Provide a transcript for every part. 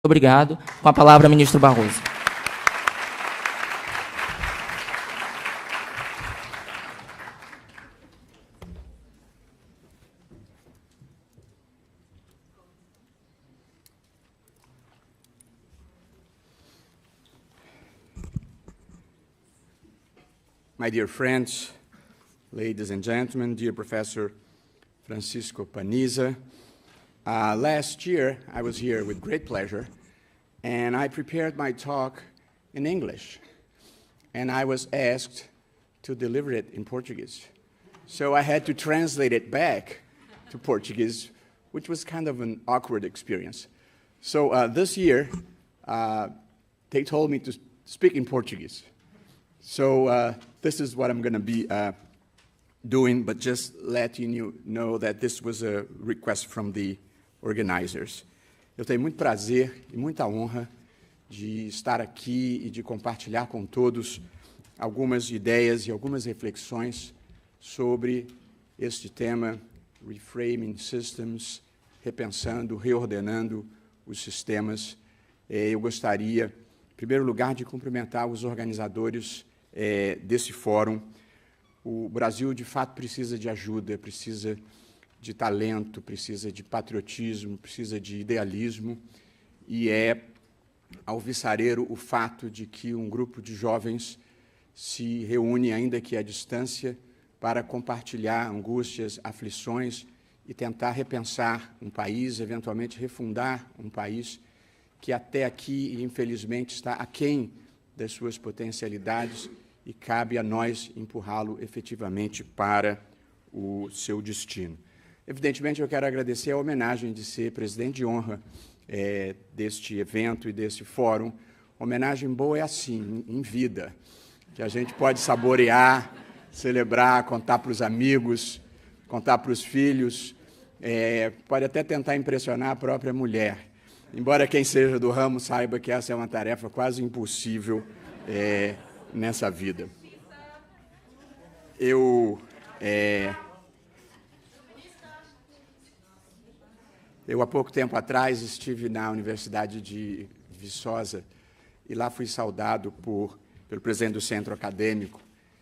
Obrigado. Com a palavra, ministro Barroso. My dear friends, ladies and gentlemen, dear Professor Francisco Paniza, last year I was here with great pleasure, and I prepared my talk in English, and I was asked to deliver it in Portuguese. So I had to translate it back to Portuguese, which was kind of an awkward experience. So this year, they told me to speak in Portuguese. So this is what I'm going to be doing, but just letting you know that this was a request from the organizers. Eu tenho muito prazer e muita honra de estar aqui e de compartilhar com todos algumas ideias e algumas reflexões sobre este tema, Reframing Systems, repensando, reordenando os sistemas. Eu gostaria, em primeiro lugar, de cumprimentar os organizadores desse fórum. O Brasil, de fato, precisa de ajuda, precisa de talento, precisa de patriotismo, precisa de idealismo, e é alvissareiro o fato de que um grupo de jovens se reúne, ainda que à distância, para compartilhar angústias, aflições e tentar repensar um país, eventualmente refundar um país que até aqui, infelizmente, está aquém das suas potencialidades e cabe a nós empurrá-lo efetivamente para o seu destino. Evidentemente, eu quero agradecer a homenagem de ser presidente de honra deste evento e desse fórum. Homenagem boa é assim, em vida, que a gente pode saborear, celebrar, contar para os amigos, contar para os filhos, pode até tentar impressionar a própria mulher, embora quem seja do ramo saiba que essa é uma tarefa quase impossível nessa vida. Eu há pouco tempo atrás estive na Universidade de Viçosa e lá fui saudado pelo presidente do centro acadêmico,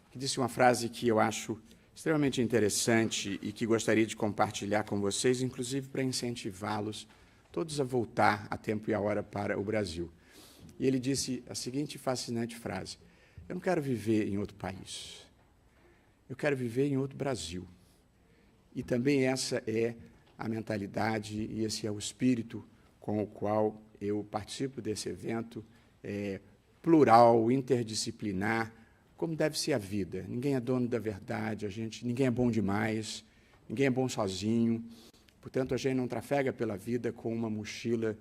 que disse uma frase que eu acho extremamente interessante e que gostaria de compartilhar com vocês, inclusive para incentivá-los todos a voltar a tempo e a hora para o Brasil. E ele disse a seguinte fascinante frase: eu não quero viver em outro país, eu quero viver em outro Brasil. E também essa é a mentalidade e esse é o espírito com o qual eu participo desse evento, plural, interdisciplinar, como deve ser a vida. Ninguém é dono da verdade, ninguém é bom demais, ninguém é bom sozinho. Portanto, a gente não trafega pela vida com uma mochila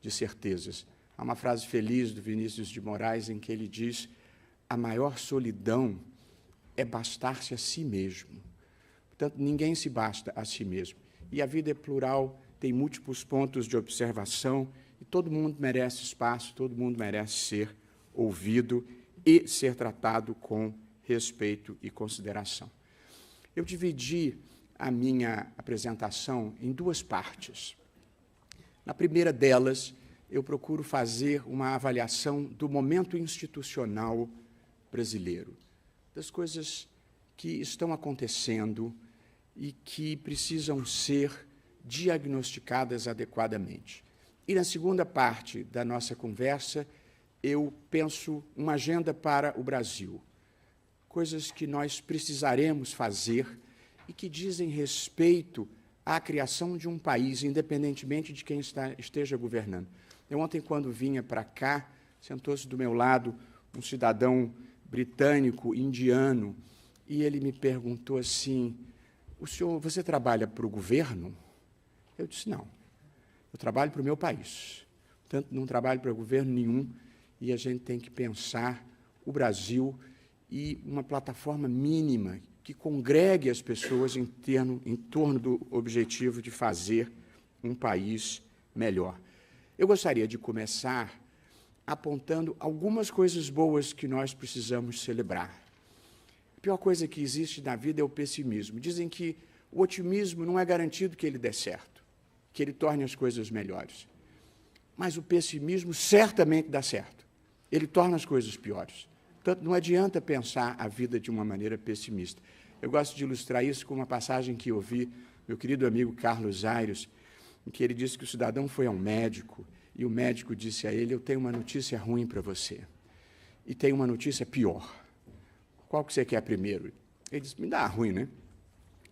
de certezas. Há uma frase feliz do Vinícius de Moraes em que ele diz: a maior solidão é bastar-se a si mesmo. Portanto, ninguém se basta a si mesmo. E a vida é plural, tem múltiplos pontos de observação, e todo mundo merece espaço, todo mundo merece ser ouvido e ser tratado com respeito e consideração. Eu dividi a minha apresentação em duas partes. Na primeira delas, eu procuro fazer uma avaliação do momento institucional brasileiro, das coisas que estão acontecendo e que precisam ser diagnosticadas adequadamente. E na segunda parte da nossa conversa, eu penso uma agenda para o Brasil, coisas que nós precisaremos fazer e que dizem respeito à criação de um país, independentemente de quem esteja governando. Eu ontem, quando vinha para cá, sentou-se do meu lado um cidadão britânico, indiano, e ele me perguntou assim: você trabalha para o governo? Eu disse: não, eu trabalho para o meu país. Portanto, não trabalho para governo nenhum, e a gente tem que pensar o Brasil e uma plataforma mínima que congregue as pessoas em torno do objetivo de fazer um país melhor. Eu gostaria de começar apontando algumas coisas boas que nós precisamos celebrar. A pior coisa que existe na vida é o pessimismo. Dizem que o otimismo não é garantido que ele dê certo, que ele torne as coisas melhores. mas o pessimismo certamente dá certo. Ele torna as coisas piores. Portanto, não adianta pensar a vida de uma maneira pessimista. Eu gosto de ilustrar isso com uma passagem que ouvi meu querido amigo Carlos Aires, em que ele disse que o cidadão foi a um médico e o médico disse a ele: eu tenho uma notícia ruim para você e tenho uma notícia pior. Qual que você quer primeiro? Ele disse: me dá a ruim, né?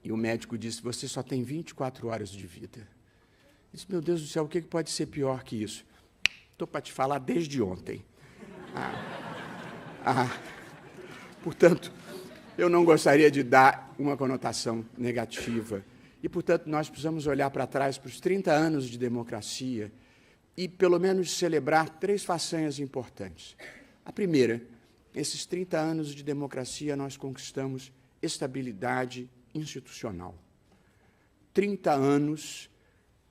E o médico disse: você só tem 24 horas de vida. Ele disse: meu Deus do céu, o que pode ser pior que isso? Estou para te falar desde ontem. Portanto, eu não gostaria de dar uma conotação negativa. E, portanto, nós precisamos olhar para trás, para os 30 anos de democracia e, pelo menos, celebrar 3 façanhas importantes. A primeira, esses 30 anos de democracia, nós conquistamos estabilidade institucional. 30 anos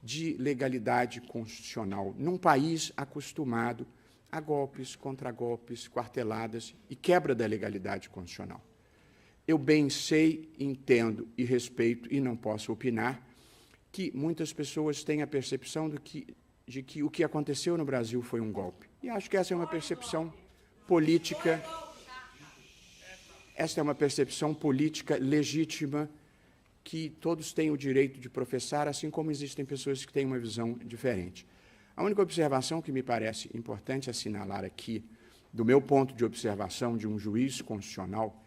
de legalidade constitucional, num país acostumado a golpes, contragolpes, quarteladas e quebra da legalidade constitucional. Eu bem sei, entendo e respeito, e não posso opinar, que muitas pessoas têm a percepção de que o que aconteceu no Brasil foi um golpe. E acho que essa é uma percepção política, legítima, que todos têm o direito de professar, assim como existem pessoas que têm uma visão diferente. A única observação que me parece importante assinalar aqui, do meu ponto de observação de um juiz constitucional,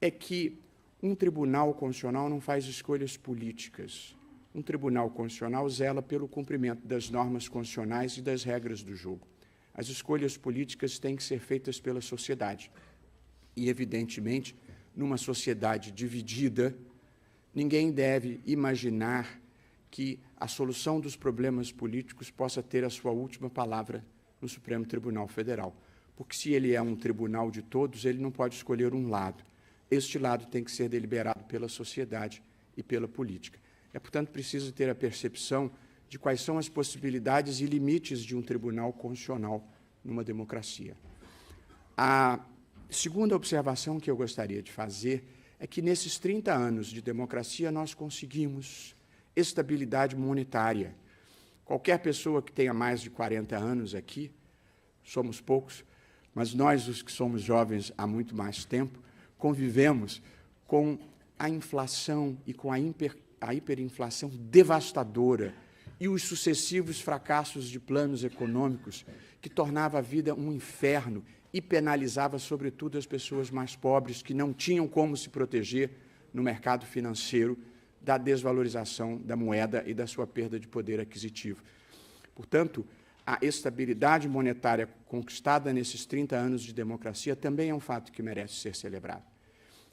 é que um tribunal constitucional não faz escolhas políticas. Um tribunal constitucional zela pelo cumprimento das normas constitucionais e das regras do jogo. As escolhas políticas têm que ser feitas pela sociedade. E, evidentemente, numa sociedade dividida, ninguém deve imaginar que a solução dos problemas políticos possa ter a sua última palavra no Supremo Tribunal Federal. Porque, se ele é um tribunal de todos, ele não pode escolher um lado. Este lado tem que ser deliberado pela sociedade e pela política. É, portanto, preciso ter a percepção de quais são as possibilidades e limites de um tribunal constitucional numa democracia. A segunda observação que eu gostaria de fazer é que, nesses 30 anos de democracia, nós conseguimos estabilidade monetária. Qualquer pessoa que tenha mais de 40 anos aqui, somos poucos, mas nós, os que somos jovens há muito mais tempo, convivemos com a inflação e com a hiperinflação devastadora e os sucessivos fracassos de planos econômicos que tornava a vida um inferno e penalizava, sobretudo, as pessoas mais pobres que não tinham como se proteger no mercado financeiro da desvalorização da moeda e da sua perda de poder aquisitivo. Portanto, a estabilidade monetária conquistada nesses 30 anos de democracia também é um fato que merece ser celebrado.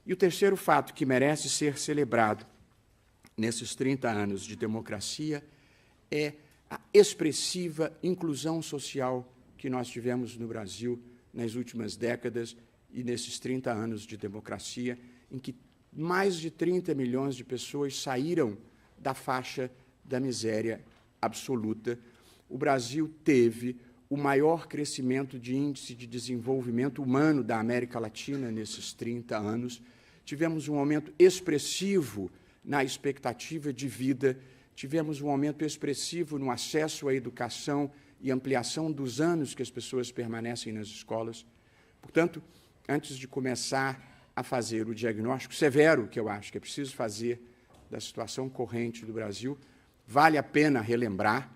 E o terceiro fato que merece ser celebrado nesses 30 anos de democracia é a expressiva inclusão social que nós tivemos no Brasil nas últimas décadas e nesses 30 anos de democracia, em que mais de 30 milhões de pessoas saíram da faixa da miséria absoluta. O Brasil teve o maior crescimento de índice de desenvolvimento humano da América Latina nesses 30 anos. Tivemos um aumento expressivo na expectativa de vida, tivemos um aumento expressivo no acesso à educação e ampliação dos anos que as pessoas permanecem nas escolas. Portanto, antes de começar a fazer o diagnóstico severo que eu acho que é preciso fazer da situação corrente do Brasil, vale a pena relembrar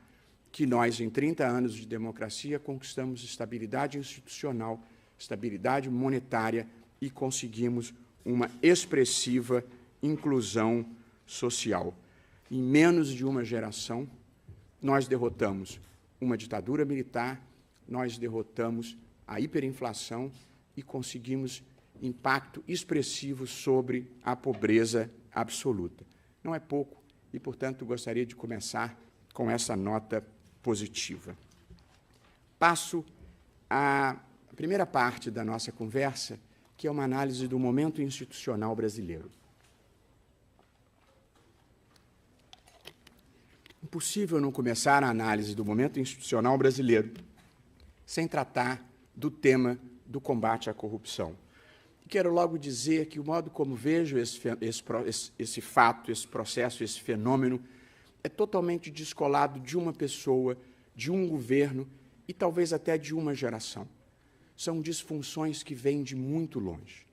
que nós, em 30 anos de democracia, conquistamos estabilidade institucional, estabilidade monetária e conseguimos uma expressiva inclusão social. Em menos de uma geração, nós derrotamos uma ditadura militar, nós derrotamos a hiperinflação e conseguimos impacto expressivo sobre a pobreza absoluta. Não é pouco e, portanto, gostaria de começar com essa nota positiva. Passo à primeira parte da nossa conversa, que é uma análise do momento institucional brasileiro. Impossível não começar a análise do momento institucional brasileiro sem tratar do tema do combate à corrupção. Quero logo dizer que o modo como vejo esse fato, esse processo, esse fenômeno, é totalmente descolado de uma pessoa de um governo e talvez até de uma geração. São disfunções que vêm de muito longe.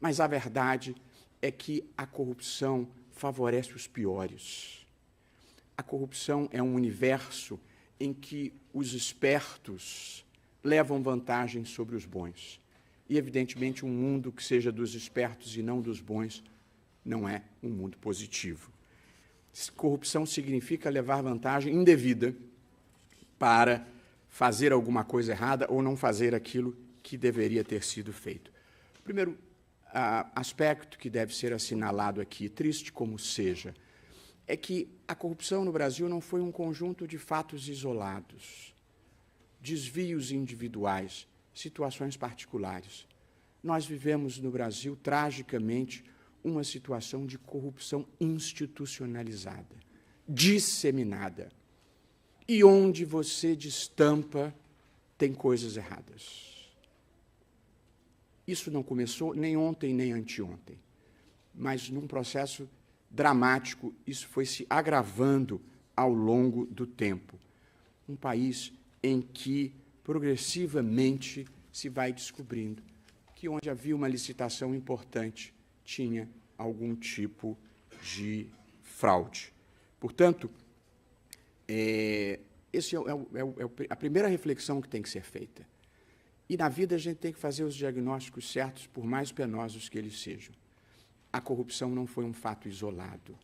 Mas a verdade é que a corrupção favorece os piores. A corrupção é um universo em que os espertos levam vantagem sobre os bons. E, evidentemente, um mundo que seja dos espertos e não dos bons não é um mundo positivo. Corrupção significa levar vantagem indevida para fazer alguma coisa errada ou não fazer aquilo que deveria ter sido feito. O primeiro aspecto que deve ser assinalado aqui, triste como seja, é que a corrupção no Brasil não foi um conjunto de fatos isolados, desvios individuais, situações particulares. Nós vivemos no Brasil, tragicamente, uma situação de corrupção institucionalizada, disseminada, e onde você destampa, tem coisas erradas. Isso não começou nem ontem, nem anteontem, mas num processo dramático, isso foi se agravando ao longo do tempo. Um país em que, progressivamente, se vai descobrindo que onde havia uma licitação importante, tinha algum tipo de fraude. Portanto, essa é a primeira reflexão que tem que ser feita. E na vida a gente tem que fazer os diagnósticos certos, por mais penosos que eles sejam. A corrupção não foi um fato isolado.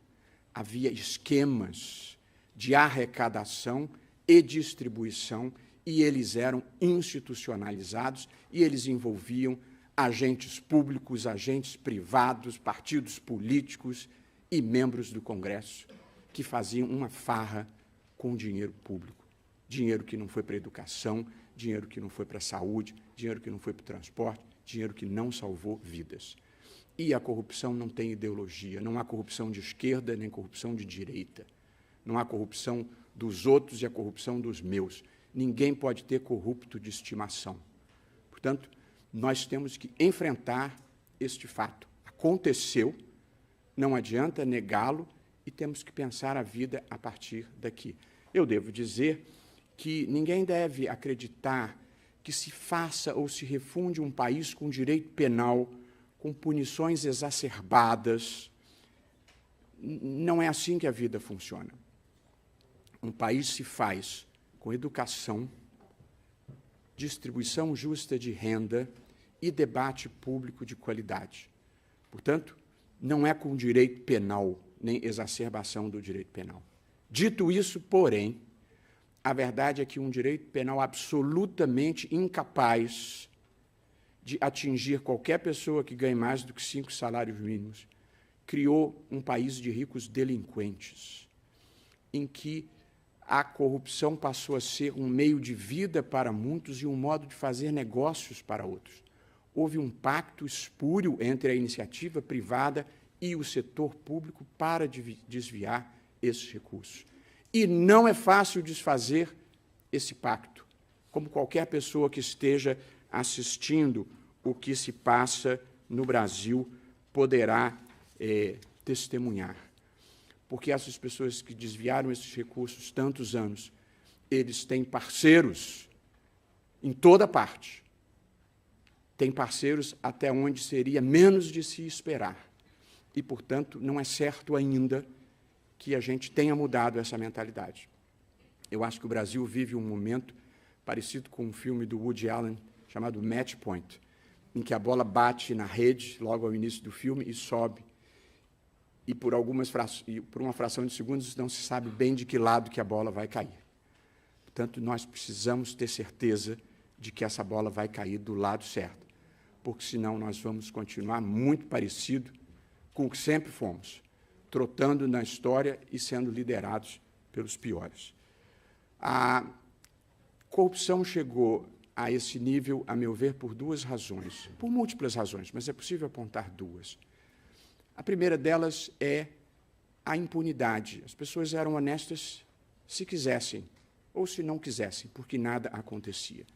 Havia esquemas de arrecadação e distribuição, e eles eram institucionalizados, e eles envolviam agentes públicos, agentes privados, partidos políticos e membros do Congresso, que faziam uma farra com dinheiro público. Dinheiro que não foi para a educação, dinheiro que não foi para a saúde, dinheiro que não foi para o transporte, dinheiro que não salvou vidas. E a corrupção não tem ideologia, não há corrupção de esquerda nem corrupção de direita. Não há corrupção dos outros e a corrupção dos meus. Ninguém pode ter corrupto de estimação. Portanto, nós temos que enfrentar este fato. Aconteceu, não adianta negá-lo e temos que pensar a vida a partir daqui. Eu devo dizer que ninguém deve acreditar que se faça ou se refunde um país com direito penal, com punições exacerbadas. Não é assim que a vida funciona. Um país se faz com educação, distribuição justa de renda e debate público de qualidade. Portanto, não é com direito penal, nem exacerbação do direito penal. Dito isso, porém, a verdade é que um direito penal absolutamente incapaz de atingir qualquer pessoa que ganhe mais do que 5 salários mínimos criou um país de ricos delinquentes, em que a corrupção passou a ser um meio de vida para muitos e um modo de fazer negócios para outros. Houve um pacto espúrio entre a iniciativa privada e o setor público para desviar esses recursos. E não é fácil desfazer esse pacto, como qualquer pessoa que esteja assistindo o que se passa no Brasil poderá testemunhar. Porque essas pessoas que desviaram esses recursos tantos anos, eles têm parceiros em toda parte. Têm parceiros até onde seria menos de se esperar. E, portanto, não é certo ainda que a gente tenha mudado essa mentalidade. Eu acho que o Brasil vive um momento parecido com um filme do Woody Allen chamado Match Point, em que a bola bate na rede logo ao início do filme e sobe. E por uma fração de segundos não se sabe bem de que lado que a bola vai cair. Portanto, nós precisamos ter certeza de que essa bola vai cair do lado certo, porque senão nós vamos continuar muito parecido com o que sempre fomos, trotando na história e sendo liderados pelos piores. A corrupção chegou a esse nível, a meu ver, por duas razões, por múltiplas razões, mas é possível apontar duas. A primeira delas é a impunidade. As pessoas eram honestas se quisessem, ou se não quisessem, porque nada acontecia.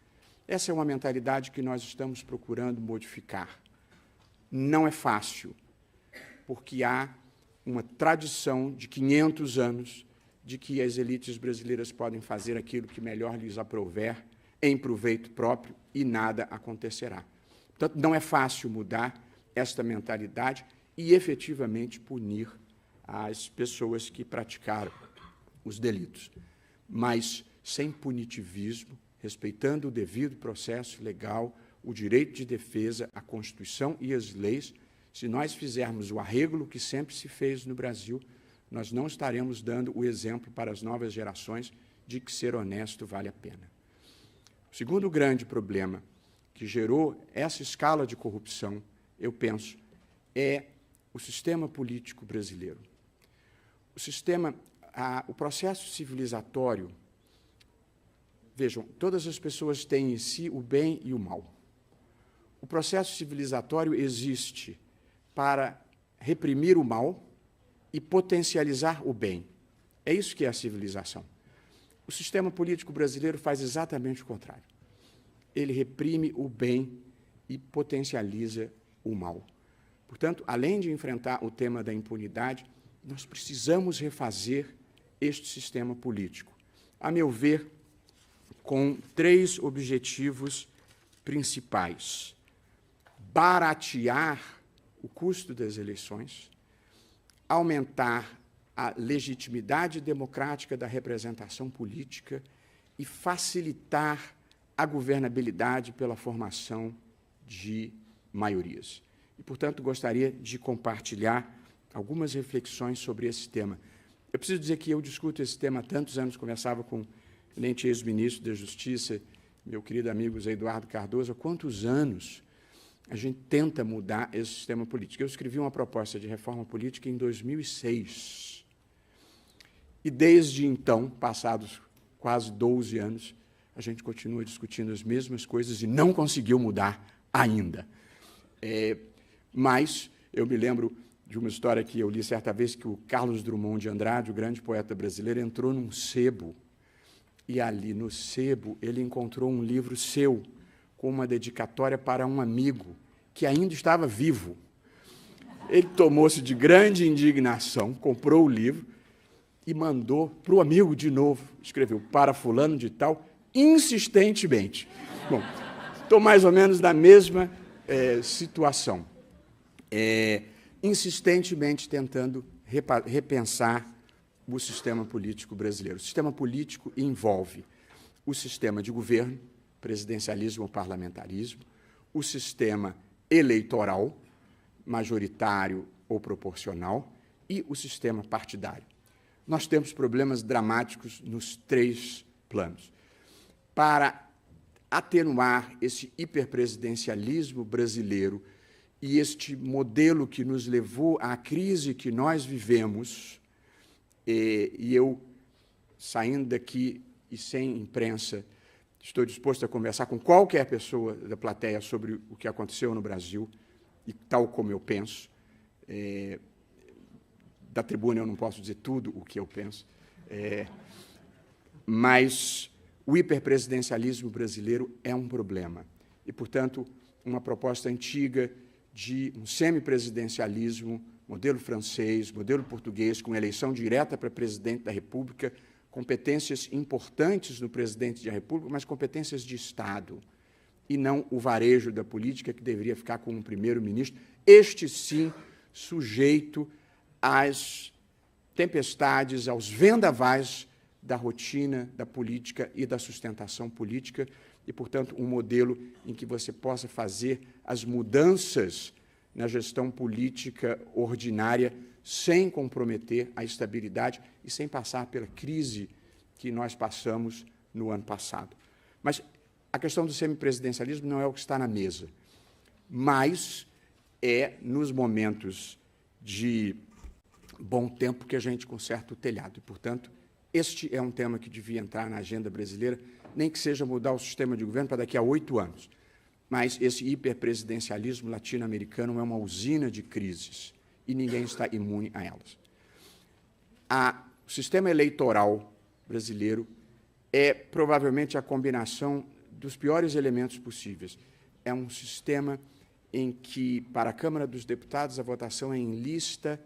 Essa é uma mentalidade que nós estamos procurando modificar. Não é fácil, porque há uma tradição de 500 anos de que as elites brasileiras podem fazer aquilo que melhor lhes aprouver, em proveito próprio, e nada acontecerá. Portanto, não é fácil mudar esta mentalidade e, efetivamente, punir as pessoas que praticaram os delitos. Mas, sem punitivismo, respeitando o devido processo legal, o direito de defesa, a Constituição e as leis, se nós fizermos o arrego que sempre se fez no Brasil, nós não estaremos dando o exemplo para as novas gerações de que ser honesto vale a pena. O segundo grande problema que gerou essa escala de corrupção, eu penso, é o sistema político brasileiro. O processo civilizatório, vejam, todas as pessoas têm em si o bem e o mal. O processo civilizatório existe para reprimir o mal e potencializar o bem. É isso que é a civilização. O sistema político brasileiro faz exatamente o contrário. Ele reprime o bem e potencializa o mal. Portanto, além de enfrentar o tema da impunidade, nós precisamos refazer este sistema político. A meu ver, com 3 objetivos principais: baratear o custo das eleições, aumentar a legitimidade democrática da representação política e facilitar a governabilidade pela formação de maiorias. E, portanto, gostaria de compartilhar algumas reflexões sobre esse tema. Eu preciso dizer que eu discuto esse tema há tantos anos, conversava com o ex-ministro da Justiça, meu querido amigo Zé Eduardo Cardoso, há quantos anos a gente tenta mudar esse sistema político. Eu escrevi uma proposta de reforma política em 2006. E, desde então, passados quase 12 anos, a gente continua discutindo as mesmas coisas e não conseguiu mudar ainda. Mas eu me lembro de uma história que eu li certa vez, que o Carlos Drummond de Andrade, o grande poeta brasileiro, entrou num sebo, e ali no sebo ele encontrou um livro seu, com uma dedicatória para um amigo que ainda estava vivo. Ele tomou-se de grande indignação, comprou o livro e mandou para o amigo de novo, escreveu para fulano de tal, insistentemente. Bom, estou mais ou menos na mesma situação. Insistentemente tentando repensar o sistema político brasileiro. O sistema político envolve o sistema de governo, presidencialismo ou parlamentarismo, o sistema eleitoral, majoritário ou proporcional, e o sistema partidário. Nós temos problemas dramáticos nos 3 planos. Para atenuar esse hiperpresidencialismo brasileiro e este modelo que nos levou à crise que nós vivemos, e eu, saindo daqui e sem imprensa, estou disposto a conversar com qualquer pessoa da plateia sobre o que aconteceu no Brasil, e tal como eu penso. Da tribuna eu não posso dizer tudo o que eu penso, mas o hiperpresidencialismo brasileiro é um problema. E, portanto, uma proposta antiga de um semipresidencialismo, modelo francês, modelo português, com eleição direta para presidente da República, competências importantes no presidente da República, mas competências de Estado, e não o varejo da política, que deveria ficar com um primeiro-ministro, este sim sujeito às tempestades, aos vendavais da rotina da política e da sustentação política, e, portanto, um modelo em que você possa fazer as mudanças na gestão política ordinária sem comprometer a estabilidade e sem passar pela crise que nós passamos no ano passado. Mas a questão do semipresidencialismo não é o que está na mesa, mas é nos momentos de bom tempo que a gente conserta o telhado. E, portanto, este é um tema que devia entrar na agenda brasileira, nem que seja mudar o sistema de governo para daqui a 8 anos. Mas esse hiperpresidencialismo latino-americano é uma usina de crises e ninguém está imune a elas. O sistema eleitoral brasileiro é provavelmente a combinação dos piores elementos possíveis. É um sistema em que, para a Câmara dos Deputados, a votação é em lista,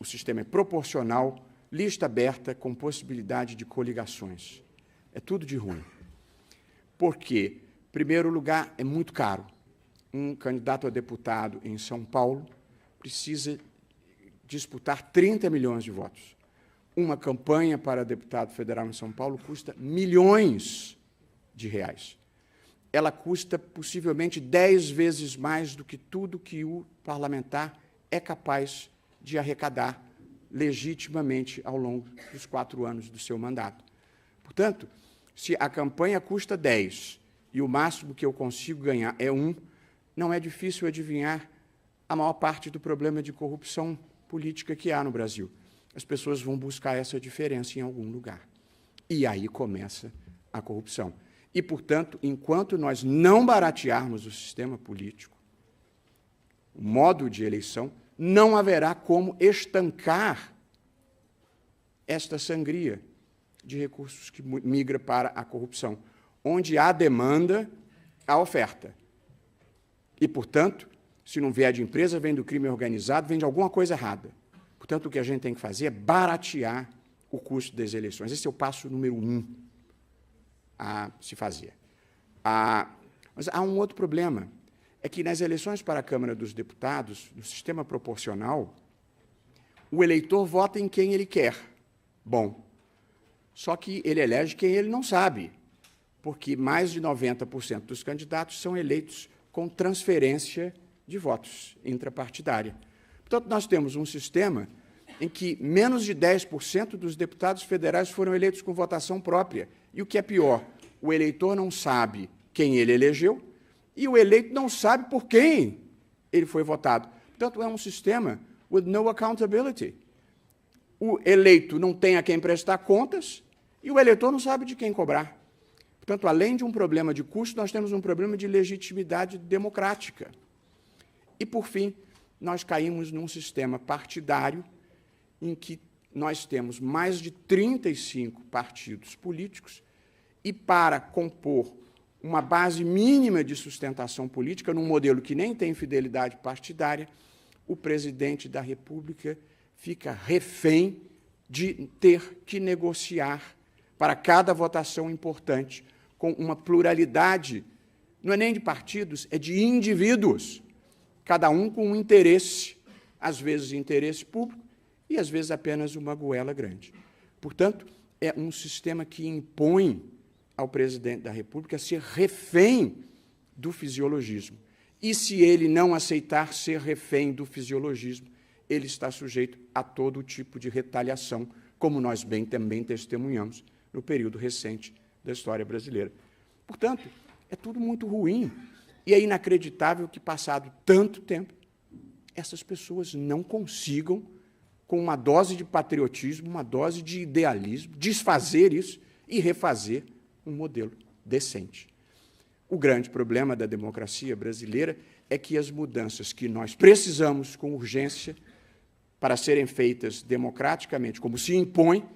o sistema é proporcional, lista aberta com possibilidade de coligações. É tudo de ruim. Porque, em primeiro lugar, é muito caro. Um candidato a deputado em São Paulo precisa disputar 30 milhões de votos. Uma campanha para deputado federal em São Paulo custa milhões de reais. Ela custa possivelmente 10 vezes mais do que tudo que o parlamentar é capaz de arrecadar legitimamente ao longo dos 4 anos do seu mandato. Portanto, se a campanha custa 10 e o máximo que eu consigo ganhar é 1, não é difícil adivinhar a maior parte do problema de corrupção política que há no Brasil. As pessoas vão buscar essa diferença em algum lugar. E aí começa a corrupção. E, portanto, enquanto nós não baratearmos o sistema político, o modo de eleição, não haverá como estancar esta sangria de recursos que migra para a corrupção. Onde há demanda, há oferta. E, portanto, se não vier de empresa, vem do crime organizado, vem de alguma coisa errada. Portanto, o que a gente tem que fazer é baratear o custo das eleições. Esse é o passo número 1 a se fazer. Mas há um outro problema, é que nas eleições para a Câmara dos Deputados, no sistema proporcional, o eleitor vota em quem ele quer. Bom, só que ele elege quem ele não sabe, porque mais de 90% dos candidatos são eleitos com transferência de votos intrapartidária. Portanto, nós temos um sistema em que menos de 10% dos deputados federais foram eleitos com votação própria. E o que é pior, o eleitor não sabe quem ele elegeu e o eleito não sabe por quem ele foi votado. Portanto, é um sistema with no accountability. O eleito não tem a quem prestar contas e o eleitor não sabe de quem cobrar. Portanto, além de um problema de custo, nós temos um problema de legitimidade democrática. E, por fim, nós caímos num sistema partidário em que nós temos mais de 35 partidos políticos e, para compor uma base mínima de sustentação política, num modelo que nem tem fidelidade partidária, o presidente da República fica refém de ter que negociar para cada votação importante com uma pluralidade, não é nem de partidos, é de indivíduos, cada um com um interesse, às vezes interesse público e às vezes apenas uma goela grande. Portanto, é um sistema que impõe ao presidente da República ser refém do fisiologismo. E se ele não aceitar ser refém do fisiologismo, ele está sujeito a todo tipo de retaliação, como nós bem também testemunhamos no período recente da história brasileira. Portanto, é tudo muito ruim. E é inacreditável que, passado tanto tempo, essas pessoas não consigam, com uma dose de patriotismo, uma dose de idealismo, desfazer isso e refazer um modelo decente. O grande problema da democracia brasileira é que as mudanças que nós precisamos com urgência para serem feitas democraticamente, como se impõe,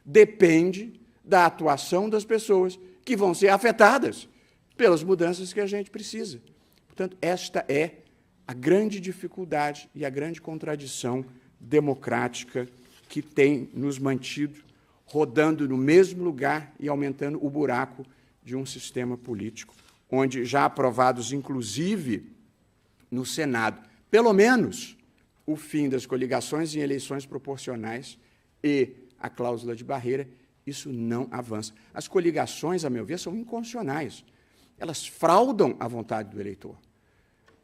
depende da atuação das pessoas que vão ser afetadas pelas mudanças que a gente precisa. Portanto, esta é a grande dificuldade e a grande contradição democrática que tem nos mantido rodando no mesmo lugar e aumentando o buraco de um sistema político, onde já aprovados, inclusive, no Senado, pelo menos o fim das coligações em eleições proporcionais e a cláusula de barreira, isso não avança. As coligações, a meu ver, são inconstitucionais. Elas fraudam a vontade do eleitor.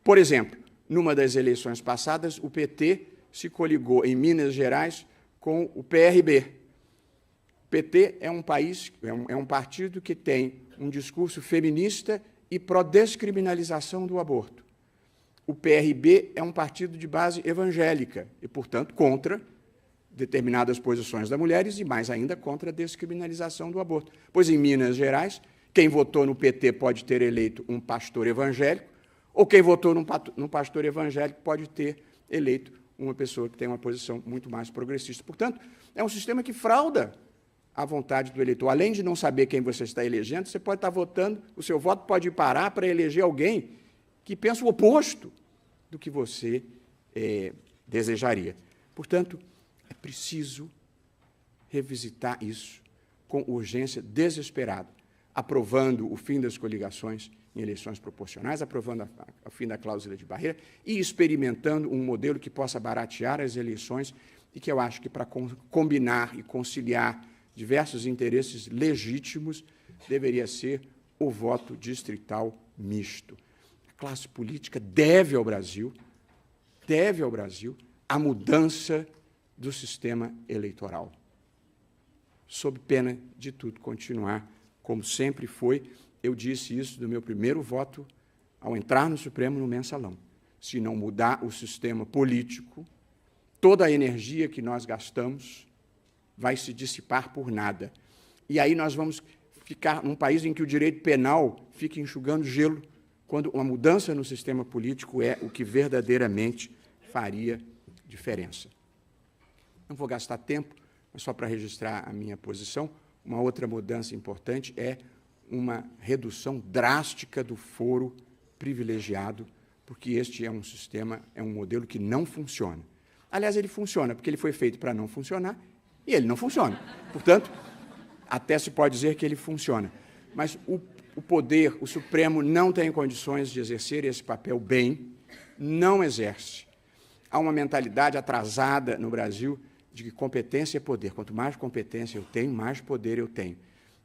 Por exemplo, numa das eleições passadas, o PT se coligou em Minas Gerais com o PRB. O PT é um partido que tem um discurso feminista e pró-descriminalização do aborto. O PRB é um partido de base evangélica e, portanto, contra determinadas posições das mulheres e, mais ainda, contra a descriminalização do aborto. Pois, em Minas Gerais, quem votou no PT pode ter eleito um pastor evangélico, ou quem votou num pastor evangélico pode ter eleito uma pessoa que tem uma posição muito mais progressista. Portanto, é um sistema que frauda a vontade do eleitor. Além de não saber quem você está elegendo, você pode estar votando, o seu voto pode parar para eleger alguém que pensa o oposto do que você desejaria. Portanto, é preciso revisitar isso com urgência desesperada, aprovando o fim das coligações em eleições proporcionais, aprovando o fim da cláusula de barreira e experimentando um modelo que possa baratear as eleições e que eu acho que, para combinar e conciliar diversos interesses legítimos, deveria ser o voto distrital misto. A classe política deve ao Brasil a mudança do sistema eleitoral, sob pena de tudo continuar como sempre foi. Eu disse isso no meu primeiro voto ao entrar no Supremo no mensalão. Se não mudar o sistema político, toda a energia que nós gastamos vai se dissipar por nada. E aí nós vamos ficar num país em que o direito penal fica enxugando gelo, quando uma mudança no sistema político é o que verdadeiramente faria diferença. Não vou gastar tempo, mas só para registrar a minha posição, uma outra mudança importante é uma redução drástica do foro privilegiado, porque este é um sistema, é um modelo que não funciona. Aliás, ele funciona, porque ele foi feito para não funcionar, e ele não funciona. Portanto, até se pode dizer que ele funciona. Mas o poder, o Supremo, não tem condições de exercer esse papel bem, não exerce. Há uma mentalidade atrasada no Brasil de que competência é poder. Quanto mais competência eu tenho, mais poder eu tenho.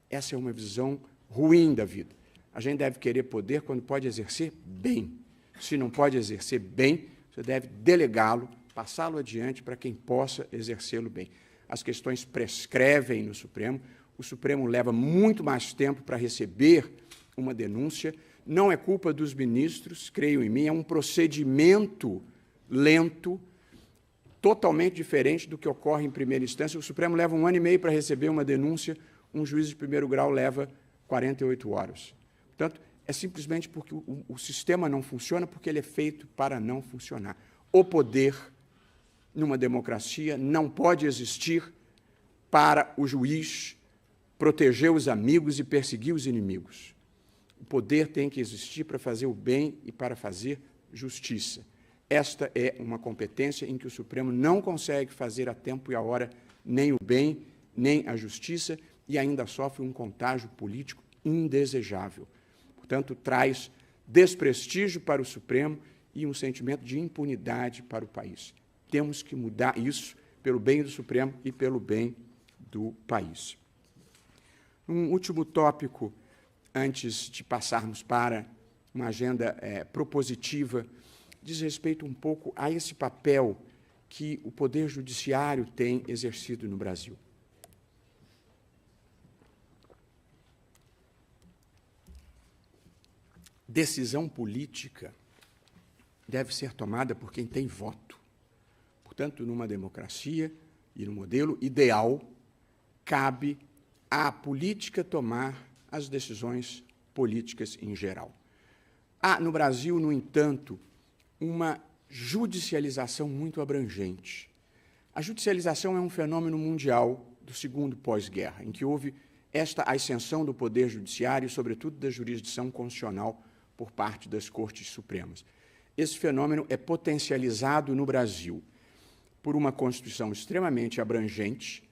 Essa é uma visão ruim da vida. A gente deve querer poder quando pode exercer bem. Se não pode exercer bem, você deve delegá-lo, passá-lo adiante para quem possa exercê-lo bem. As questões prescrevem no Supremo, o Supremo leva muito mais tempo para receber uma denúncia, não é culpa dos ministros, creio em mim, é um procedimento lento, totalmente diferente do que ocorre em primeira instância. O Supremo leva 1 ano e meio para receber uma denúncia, um juiz de primeiro grau leva 48 horas. Portanto, é simplesmente porque o sistema não funciona, porque ele é feito para não funcionar. O poder, numa democracia, não pode existir para o juiz proteger os amigos e perseguir os inimigos. O poder tem que existir para fazer o bem e para fazer justiça. Esta é uma competência em que o Supremo não consegue fazer a tempo e a hora nem o bem, nem a justiça, e ainda sofre um contágio político indesejável. Portanto, traz desprestígio para o Supremo e um sentimento de impunidade para o país. Temos que mudar isso pelo bem do Supremo e pelo bem do país. Um último tópico, antes de passarmos para uma agenda propositiva, diz respeito um pouco a esse papel que o Poder Judiciário tem exercido no Brasil. Decisão política deve ser tomada por quem tem voto. Portanto, numa democracia e no modelo ideal, cabe à política tomar as decisões políticas em geral. Há, no Brasil, no entanto, uma judicialização muito abrangente. A judicialização é um fenômeno mundial do segundo pós-guerra, em que houve esta ascensão do poder judiciário, sobretudo da jurisdição constitucional, por parte das Cortes Supremas. Esse fenômeno é potencializado no Brasil por uma Constituição extremamente abrangente,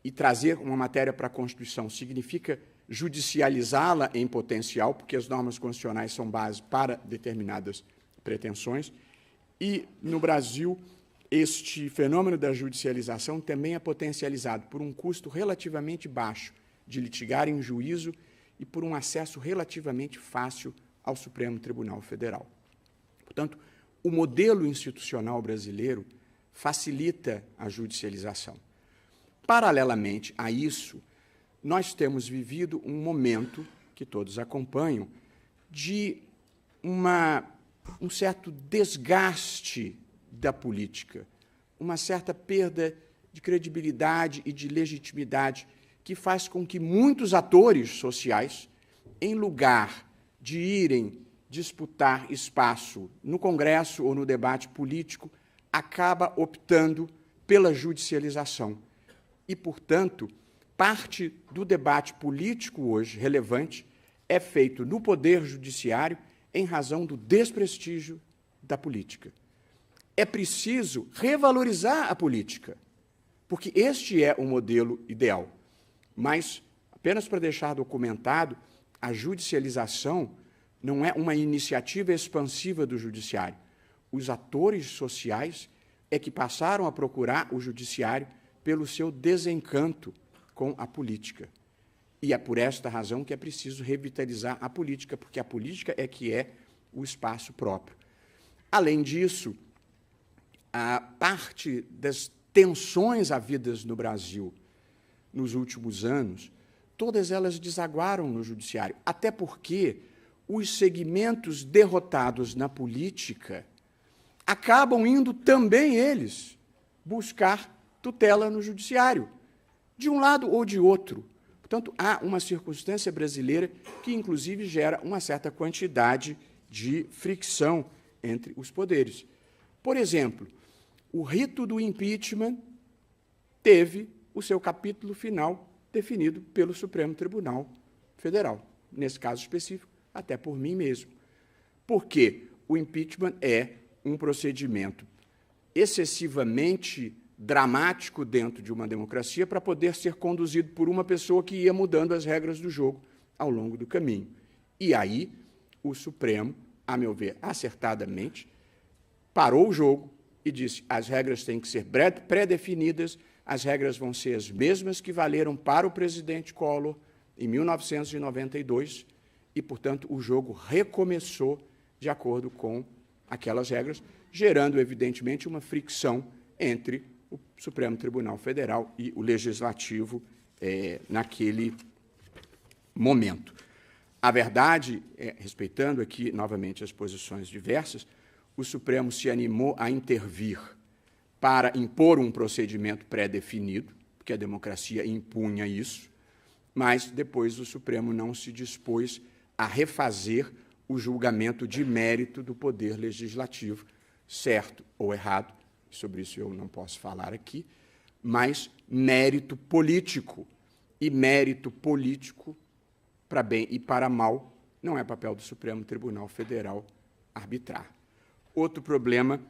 e trazer uma matéria para a Constituição significa judicializá-la em potencial, porque as normas constitucionais são base para determinadas pretensões, e, no Brasil, este fenômeno da judicialização também é potencializado por um custo relativamente baixo de litigar em juízo e por um acesso relativamente fácil ao Supremo Tribunal Federal. Portanto, o modelo institucional brasileiro facilita a judicialização. Paralelamente a isso, nós temos vivido um momento, que todos acompanham, de um certo desgaste da política, uma certa perda de credibilidade e de legitimidade, que faz com que muitos atores sociais, em lugar de irem disputar espaço no Congresso ou no debate político, acaba optando pela judicialização. E, portanto, parte do debate político hoje relevante é feito no Poder Judiciário em razão do desprestígio da política. É preciso revalorizar a política, porque este é o modelo ideal. Mas, apenas para deixar documentado, a judicialização não é uma iniciativa expansiva do judiciário. Os atores sociais é que passaram a procurar o judiciário pelo seu desencanto com a política. E é por esta razão que é preciso revitalizar a política, porque a política é que é o espaço próprio. Além disso, a parte das tensões havidas no Brasil nos últimos anos, todas elas desaguaram no judiciário, até porque os segmentos derrotados na política acabam indo também eles buscar tutela no judiciário, de um lado ou de outro. Portanto, há uma circunstância brasileira que, inclusive, gera uma certa quantidade de fricção entre os poderes. Por exemplo, o rito do impeachment teve o seu capítulo final definido pelo Supremo Tribunal Federal, nesse caso específico, até por mim mesmo. Porque o impeachment é um procedimento excessivamente dramático dentro de uma democracia para poder ser conduzido por uma pessoa que ia mudando as regras do jogo ao longo do caminho. E aí, o Supremo, a meu ver, acertadamente, parou o jogo e disse: as regras têm que ser pré-definidas, as regras vão ser as mesmas que valeram para o presidente Collor em 1992 e, portanto, o jogo recomeçou de acordo com aquelas regras, gerando, evidentemente, uma fricção entre o Supremo Tribunal Federal e o Legislativo naquele momento. A verdade, respeitando aqui novamente as posições diversas, o Supremo se animou a intervir para impor um procedimento pré-definido, porque a democracia impunha isso, mas depois o Supremo não se dispôs a refazer o julgamento de mérito do Poder Legislativo, certo ou errado, sobre isso eu não posso falar aqui, mas mérito político. E mérito político, para bem e para mal, não é papel do Supremo Tribunal Federal arbitrar. Outro problema,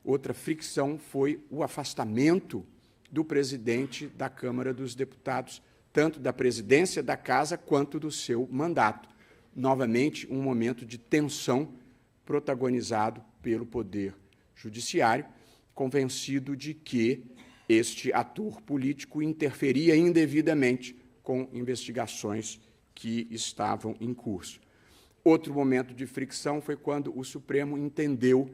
outra fricção foi o afastamento do presidente da Câmara dos Deputados, tanto da presidência da Casa quanto do seu mandato. Novamente, um momento de tensão protagonizado pelo Poder Judiciário, convencido de que este ator político interferia indevidamente com investigações que estavam em curso. Outro momento de fricção foi quando o Supremo entendeu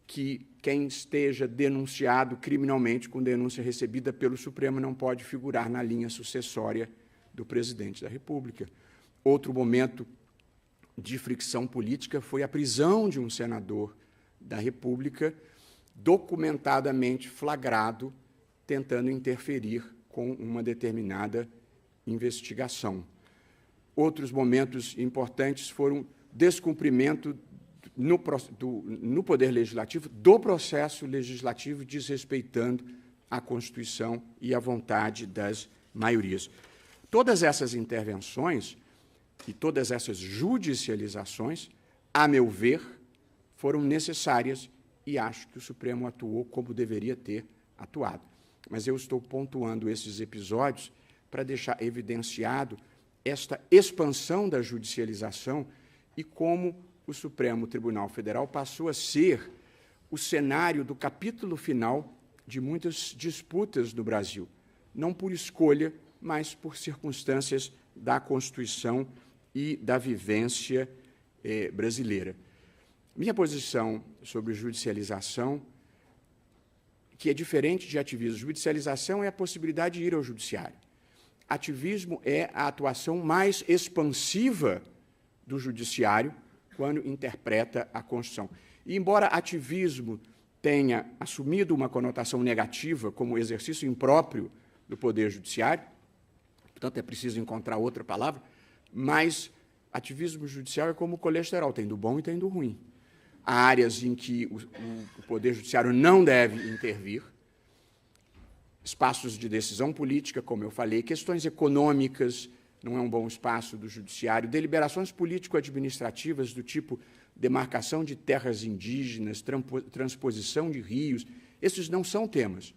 que quem esteja denunciado criminalmente com denúncia recebida pelo Supremo não pode figurar na linha sucessória do presidente da República. Outro momento de fricção política foi a prisão de um senador da República, documentadamente flagrado, tentando interferir com uma determinada investigação. Outros momentos importantes foram descumprimento no Poder Legislativo do processo legislativo, desrespeitando a Constituição e a vontade das maiorias. Todas essas intervenções e todas essas judicializações, a meu ver, foram necessárias e acho que o Supremo atuou como deveria ter atuado. Mas eu estou pontuando esses episódios para deixar evidenciado esta expansão da judicialização e como o Supremo Tribunal Federal passou a ser o cenário do capítulo final de muitas disputas no Brasil, não por escolha, mas por circunstâncias da Constituição e da vivência brasileira. Minha posição sobre judicialização, que é diferente de ativismo. Judicialização é a possibilidade de ir ao judiciário. Ativismo é a atuação mais expansiva do judiciário quando interpreta a Constituição. E, embora ativismo tenha assumido uma conotação negativa como exercício impróprio do Poder Judiciário, portanto, é preciso encontrar outra palavra, mas ativismo judicial é como o colesterol, tem do bom e tem do ruim. Há áreas em que o Poder Judiciário não deve intervir, espaços de decisão política, como eu falei, questões econômicas, não é um bom espaço do Judiciário, deliberações político-administrativas do tipo demarcação de terras indígenas, transposição de rios, esses não são temas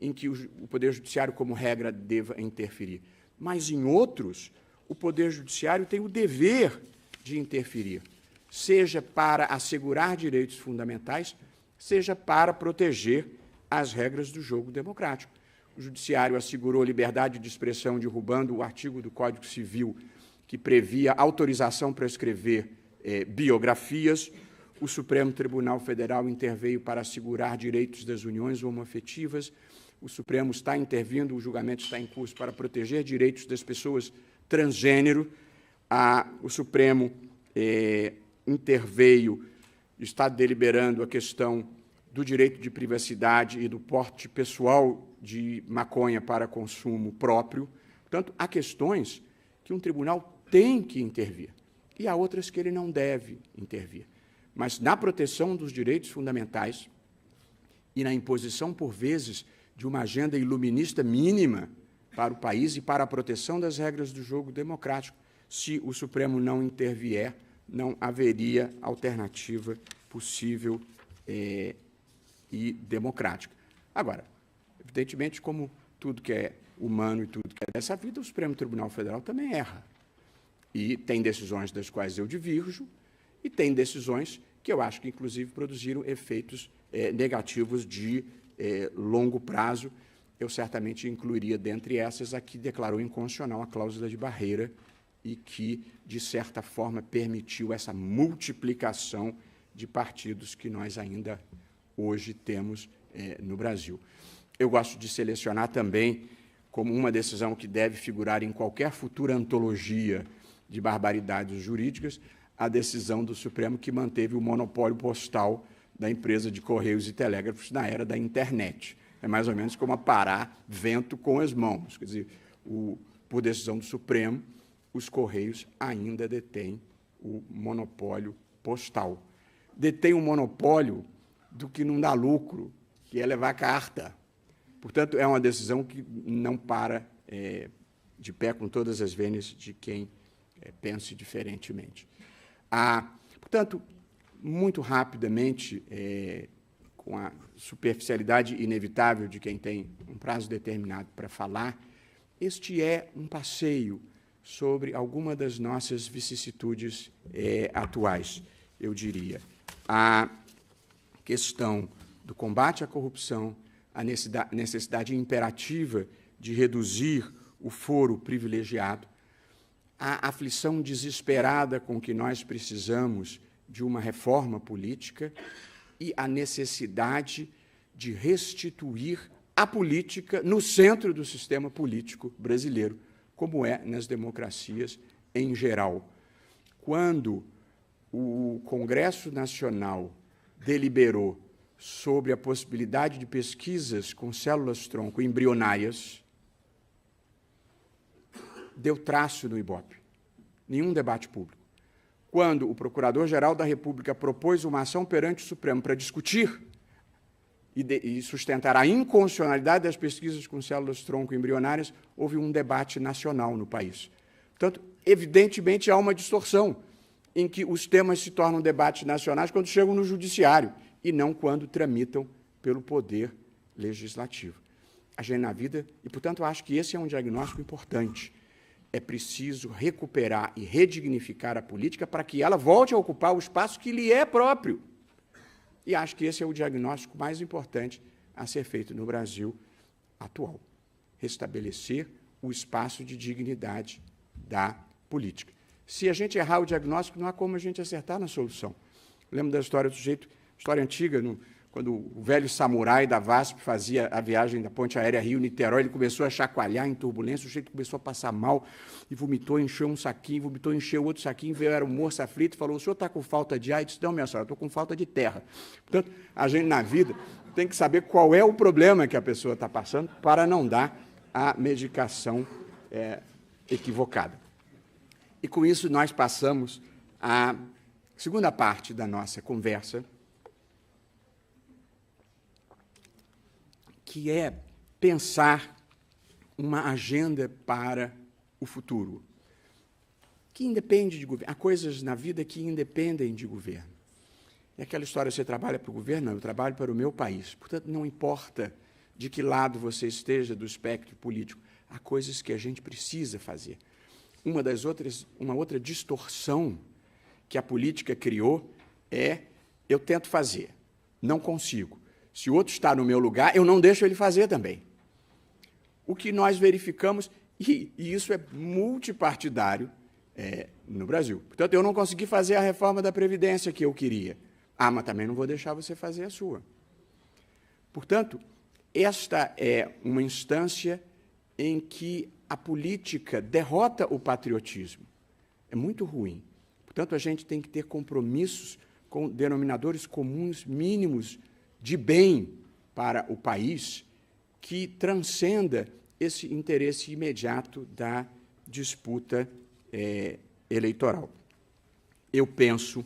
em que o Poder Judiciário, como regra, deva interferir. Mas, em outros, o Poder Judiciário tem o dever de interferir, seja para assegurar direitos fundamentais, seja para proteger as regras do jogo democrático. O Judiciário assegurou liberdade de expressão, derrubando o artigo do Código Civil que previa autorização para escrever biografias. O Supremo Tribunal Federal interveio para assegurar direitos das uniões homoafetivas. O Supremo está intervindo, o julgamento está em curso para proteger direitos das pessoas transgênero. O Supremo interveio, está deliberando a questão do direito de privacidade e do porte pessoal de maconha para consumo próprio. Portanto, há questões que um tribunal tem que intervir e há outras que ele não deve intervir. Mas na proteção dos direitos fundamentais e na imposição, por vezes, de uma agenda iluminista mínima para o país e para a proteção das regras do jogo democrático, se o Supremo não intervier, não haveria alternativa possível e democrática. Agora, evidentemente, como tudo que é humano e tudo que é dessa vida, o Supremo Tribunal Federal também erra. E tem decisões das quais eu divirjo, e tem decisões que eu acho que, inclusive, produziram efeitos negativos de longo prazo. Eu certamente incluiria, dentre essas, a que declarou inconstitucional a cláusula de barreira e que, de certa forma, permitiu essa multiplicação de partidos que nós ainda hoje temos no Brasil. Eu gosto de selecionar também, como uma decisão que deve figurar em qualquer futura antologia de barbaridades jurídicas, a decisão do Supremo que manteve o monopólio postal da empresa de Correios e Telégrafos na era da internet. É mais ou menos como aparar vento com as mãos. Quer dizer, por decisão do Supremo, os Correios ainda detêm o monopólio postal. Detém o monopólio do que não dá lucro, que é levar carta. Portanto, é uma decisão que não para de pé com todas as vênias de quem pense diferentemente. Portanto, muito rapidamente, com a superficialidade inevitável de quem tem um prazo determinado para falar, este é um passeio sobre alguma das nossas vicissitudes atuais, eu diria. A questão do combate à corrupção, a necessidade imperativa de reduzir o foro privilegiado, a aflição desesperada com que nós precisamos de uma reforma política e a necessidade de restituir a política no centro do sistema político brasileiro, como é nas democracias em geral. Quando o Congresso Nacional deliberou sobre a possibilidade de pesquisas com células-tronco embrionárias, deu traço no Ibope. Nenhum debate público. Quando o Procurador-Geral da República propôs uma ação perante o Supremo para discutir e sustentar a inconstitucionalidade das pesquisas com células-tronco embrionárias, houve um debate nacional no país. Portanto, evidentemente, há uma distorção em que os temas se tornam debates nacionais quando chegam no judiciário e não quando tramitam pelo Poder Legislativo. A gente na vida, e, portanto, acho que esse é um diagnóstico importante. É preciso recuperar e redignificar a política para que ela volte a ocupar o espaço que lhe é próprio. E acho que esse é o diagnóstico mais importante a ser feito no Brasil atual. Restabelecer o espaço de dignidade da política. Se a gente errar o diagnóstico, não há como a gente acertar na solução. Eu lembro da história do sujeito, história antiga, quando o velho samurai da VASP fazia a viagem da ponte aérea Rio-Niterói, ele começou a chacoalhar em turbulência, o sujeito começou a passar mal e vomitou, encheu um saquinho, vomitou, encheu outro saquinho, veio era um moço aflito e falou: o senhor está com falta de ar? Ele disse: não, minha senhora, estou com falta de terra. Portanto, a gente na vida tem que saber qual é o problema que a pessoa está passando para não dar a medicação equivocada. E com isso nós passamos à segunda parte da nossa conversa, que é pensar uma agenda para o futuro, que independe de governo. Há coisas na vida que independem de governo. E aquela história, você trabalha para o governo? Não, eu trabalho para o meu país. Portanto, não importa de que lado você esteja do espectro político. Há coisas que a gente precisa fazer. Uma outra distorção que a política criou é: eu tento fazer, não consigo. Se o outro está no meu lugar, eu não deixo ele fazer também. O que nós verificamos, e isso é multipartidário no Brasil. Portanto, eu não consegui fazer a reforma da Previdência que eu queria. Ah, mas também não vou deixar você fazer a sua. Portanto, esta é uma instância em que a política derrota o patriotismo. É muito ruim. Portanto, a gente tem que ter compromissos com denominadores comuns mínimos de bem para o país que transcenda esse interesse imediato da disputa eleitoral. Eu penso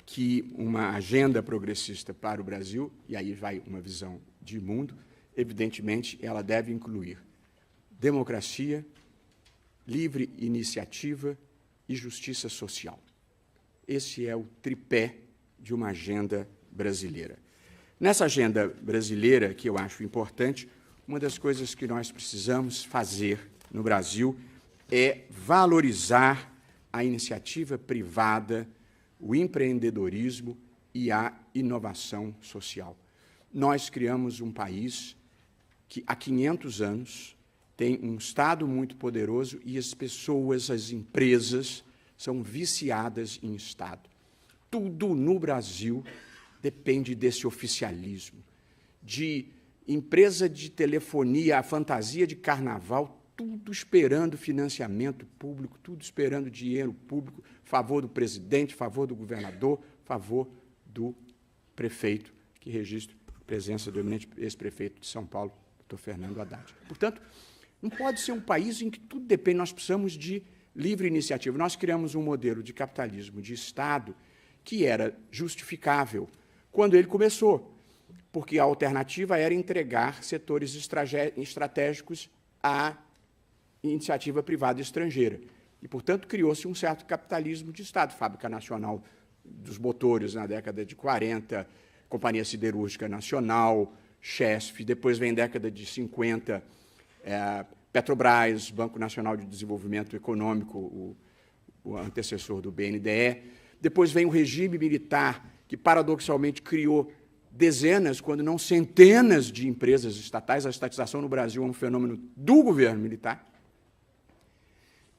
que uma agenda progressista para o Brasil, e aí vai uma visão de mundo, evidentemente, ela deve incluir democracia, livre iniciativa e justiça social. Esse é o tripé de uma agenda brasileira. Nessa agenda brasileira, que eu acho importante, uma das coisas que nós precisamos fazer no Brasil é valorizar a iniciativa privada, o empreendedorismo e a inovação social. Nós criamos um país que, há 500 anos, tem um Estado muito poderoso e as pessoas, as empresas, são viciadas em Estado. Tudo no Brasil depende desse oficialismo, de empresa de telefonia, a fantasia de carnaval, tudo esperando financiamento público, tudo esperando dinheiro público, favor do presidente, favor do governador, favor do prefeito, que registra a presença do eminente ex-prefeito de São Paulo, Dr. Fernando Haddad. Portanto, não pode ser um país em que tudo depende, nós precisamos de livre iniciativa. Nós criamos um modelo de capitalismo de Estado que era justificável quando ele começou, porque a alternativa era entregar setores estratégicos à iniciativa privada estrangeira. E, portanto, criou-se um certo capitalismo de Estado. Fábrica Nacional dos Motores, na década de 40, Companhia Siderúrgica Nacional, Chesf, depois vem década de 50, Petrobras, Banco Nacional de Desenvolvimento Econômico, o antecessor do BNDE. Depois vem o regime militar, que, paradoxalmente, criou dezenas, quando não centenas, de empresas estatais. A estatização no Brasil é um fenômeno do governo militar.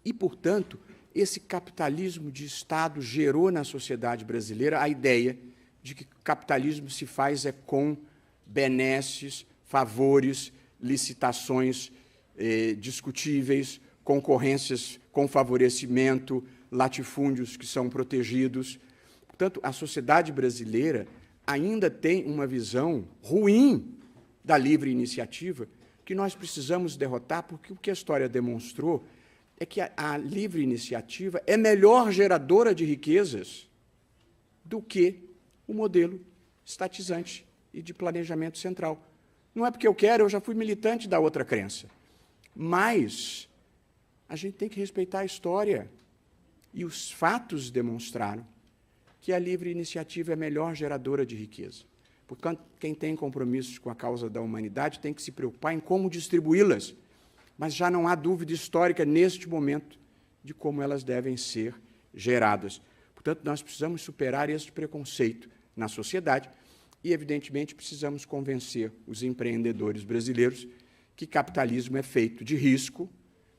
E, portanto, esse capitalismo de Estado gerou na sociedade brasileira a ideia de que capitalismo se faz com benesses, favores, licitações discutíveis, concorrências com favorecimento, latifúndios que são protegidos. Portanto, a sociedade brasileira ainda tem uma visão ruim da livre iniciativa que nós precisamos derrotar, porque o que a história demonstrou é que a livre iniciativa é melhor geradora de riquezas do que o modelo estatizante e de planejamento central. Não é porque eu quero, eu já fui militante da outra crença. Mas a gente tem que respeitar a história. E os fatos demonstraram que a livre iniciativa é a melhor geradora de riqueza. Portanto, quem tem compromissos com a causa da humanidade tem que se preocupar em como distribuí-las. Mas já não há dúvida histórica, neste momento, de como elas devem ser geradas. Portanto, nós precisamos superar este preconceito na sociedade e, evidentemente, precisamos convencer os empreendedores brasileiros que capitalismo é feito de risco,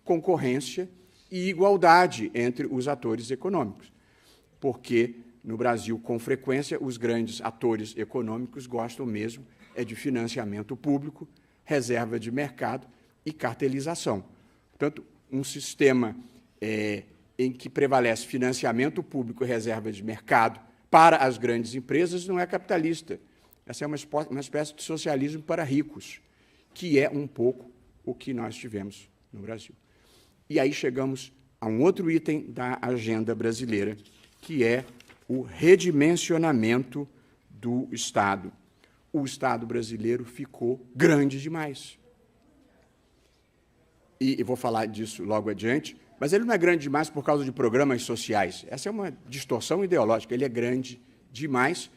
concorrência e igualdade entre os atores econômicos. Porque, no Brasil, com frequência, os grandes atores econômicos gostam mesmo de financiamento público, reserva de mercado e cartelização. Portanto, um sistema em que prevalece financiamento público e reserva de mercado para as grandes empresas não é capitalista. Essa é uma espécie de socialismo para ricos, que é um pouco o que nós tivemos no Brasil. E aí chegamos a um outro item da agenda brasileira, que é o redimensionamento do Estado. O Estado brasileiro ficou grande demais. E eu vou falar disso logo adiante, mas ele não é grande demais por causa de programas sociais. Essa é uma distorção ideológica. Ele é grande demais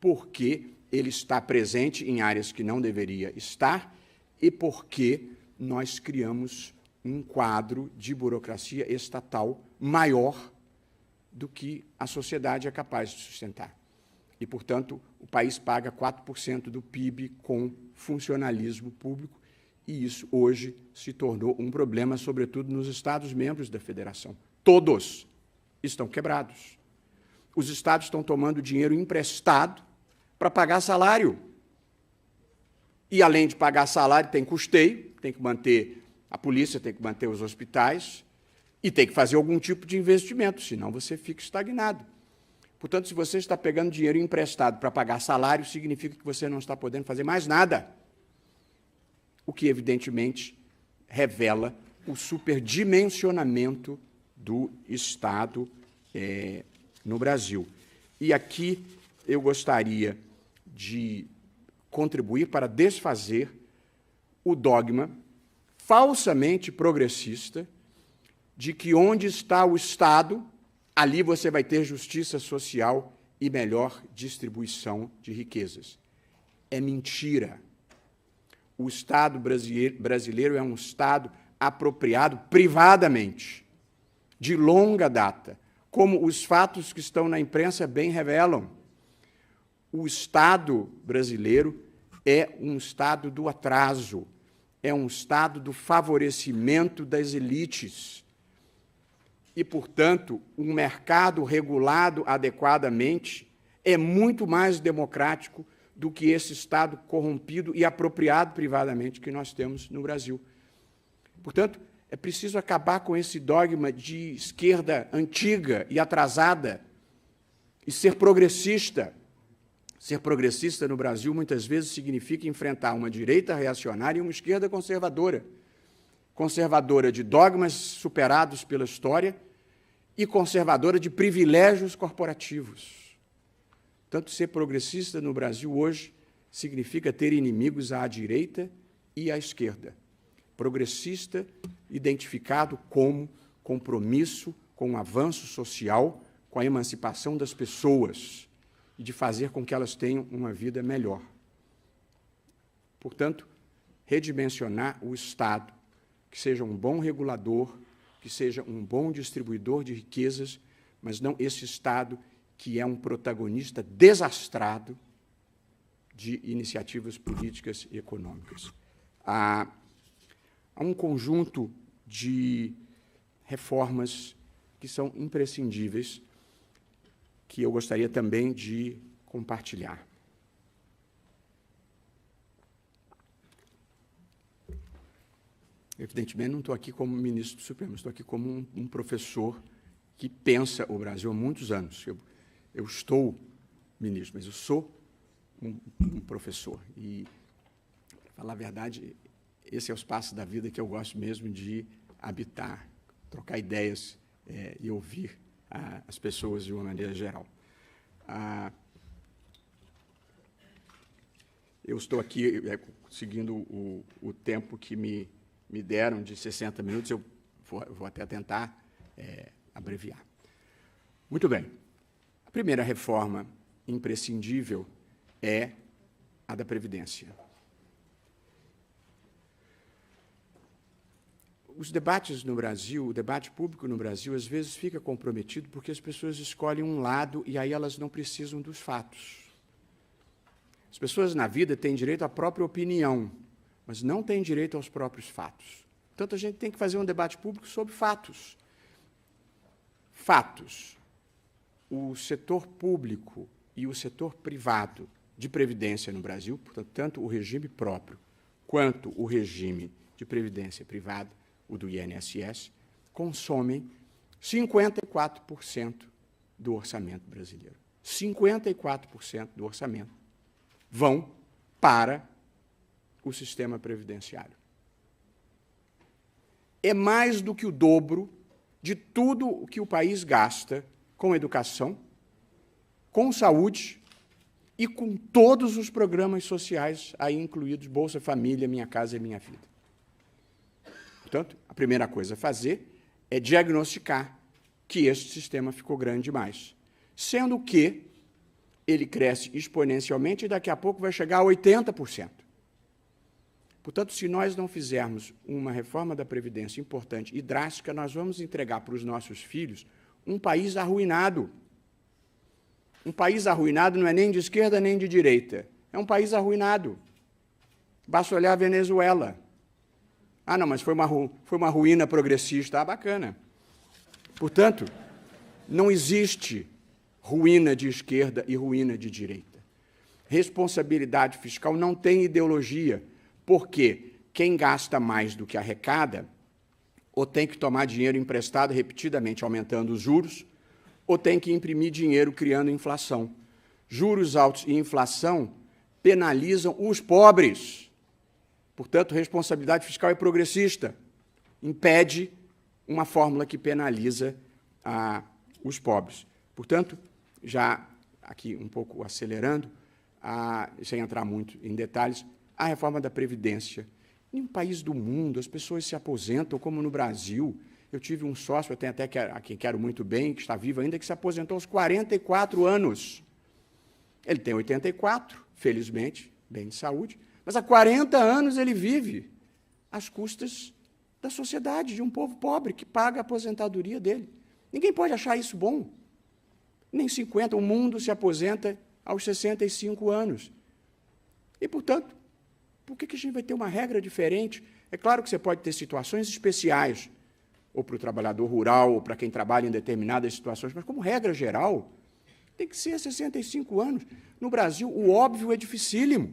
porque ele está presente em áreas que não deveria estar e porque nós criamos um quadro de burocracia estatal maior do que a sociedade é capaz de sustentar. E, portanto, o país paga 4% do PIB com funcionalismo público, e isso hoje se tornou um problema, sobretudo nos Estados-membros da Federação. Todos estão quebrados. Os Estados estão tomando dinheiro emprestado para pagar salário. E, além de pagar salário, tem custeio, tem que manter a polícia, tem que manter os hospitais e tem que fazer algum tipo de investimento, senão você fica estagnado. Portanto, se você está pegando dinheiro emprestado para pagar salário, significa que você não está podendo fazer mais nada. O que, evidentemente, revela o superdimensionamento do Estado no Brasil. E aqui eu gostaria de contribuir para desfazer o dogma falsamente progressista de que onde está o Estado, ali você vai ter justiça social e melhor distribuição de riquezas. É mentira. O Estado brasileiro é um Estado apropriado privadamente, de longa data, como os fatos que estão na imprensa bem revelam. O Estado brasileiro é um Estado do atraso, é um Estado do favorecimento das elites. E, portanto, um mercado regulado adequadamente é muito mais democrático do que esse Estado corrompido e apropriado privadamente que nós temos no Brasil. Portanto, é preciso acabar com esse dogma de esquerda antiga e atrasada e ser progressista. Ser progressista no Brasil, muitas vezes, significa enfrentar uma direita reacionária e uma esquerda conservadora. Conservadora de dogmas superados pela história e conservadora de privilégios corporativos. Tanto ser progressista no Brasil hoje significa ter inimigos à direita e à esquerda. Progressista identificado como compromisso com o avanço social, com a emancipação das pessoas e de fazer com que elas tenham uma vida melhor. Portanto, redimensionar o Estado, que seja um bom regulador, que seja um bom distribuidor de riquezas, mas não esse Estado que é um protagonista desastrado de iniciativas políticas e econômicas. Há um conjunto de reformas que são imprescindíveis, que eu gostaria também de compartilhar. Evidentemente, não estou aqui como ministro do Supremo, estou aqui como um professor que pensa o Brasil há muitos anos. Eu estou ministro, mas eu sou um professor. E, para falar a verdade, esse é o espaço da vida que eu gosto mesmo de habitar, trocar ideias e ouvir as pessoas de uma maneira geral. Eu estou aqui seguindo o tempo que me deram de 60 minutos, eu vou até tentar abreviar. Muito bem. A primeira reforma imprescindível é a da Previdência. Os debates no Brasil, o debate público no Brasil, às vezes fica comprometido porque as pessoas escolhem um lado e aí elas não precisam dos fatos. As pessoas na vida têm direito à própria opinião, mas não têm direito aos próprios fatos. Portanto, a gente tem que fazer um debate público sobre fatos. Fatos. O setor público e o setor privado de previdência no Brasil, portanto, tanto o regime próprio quanto o regime de previdência privada, o do INSS, consomem 54% do orçamento brasileiro. 54% do orçamento vão para o sistema previdenciário. É mais do que o dobro de tudo o que o país gasta com educação, com saúde e com todos os programas sociais aí incluídos Bolsa Família, Minha Casa e Minha Vida. Portanto, a primeira coisa a fazer é diagnosticar que este sistema ficou grande demais, sendo que ele cresce exponencialmente e daqui a pouco vai chegar a 80%. Portanto, se nós não fizermos uma reforma da Previdência importante e drástica, nós vamos entregar para os nossos filhos um país arruinado. Um país arruinado não é nem de esquerda nem de direita. É um país arruinado. Basta olhar a Venezuela. Ah, não, mas foi uma ruína progressista. Ah, bacana. Portanto, não existe ruína de esquerda e ruína de direita. Responsabilidade fiscal não tem ideologia, porque quem gasta mais do que arrecada, ou tem que tomar dinheiro emprestado repetidamente, aumentando os juros, ou tem que imprimir dinheiro criando inflação. Juros altos e inflação penalizam os pobres. Portanto, responsabilidade fiscal é progressista. Impede uma fórmula que penaliza os pobres. Portanto, já aqui um pouco acelerando, sem entrar muito em detalhes, a reforma da Previdência. Em um país do mundo, as pessoas se aposentam, como no Brasil. Eu tive um sócio, eu tenho até a quem quero muito bem, que está vivo ainda, que se aposentou aos 44 anos. Ele tem 84, felizmente, bem de saúde, mas há 40 anos ele vive às custas da sociedade, de um povo pobre que paga a aposentadoria dele. Ninguém pode achar isso bom. Nem 50, o mundo se aposenta aos 65 anos. E, portanto, por que a gente vai ter uma regra diferente? É claro que você pode ter situações especiais, ou para o trabalhador rural, ou para quem trabalha em determinadas situações, mas, como regra geral, tem que ser 65 anos. No Brasil, o óbvio é dificílimo,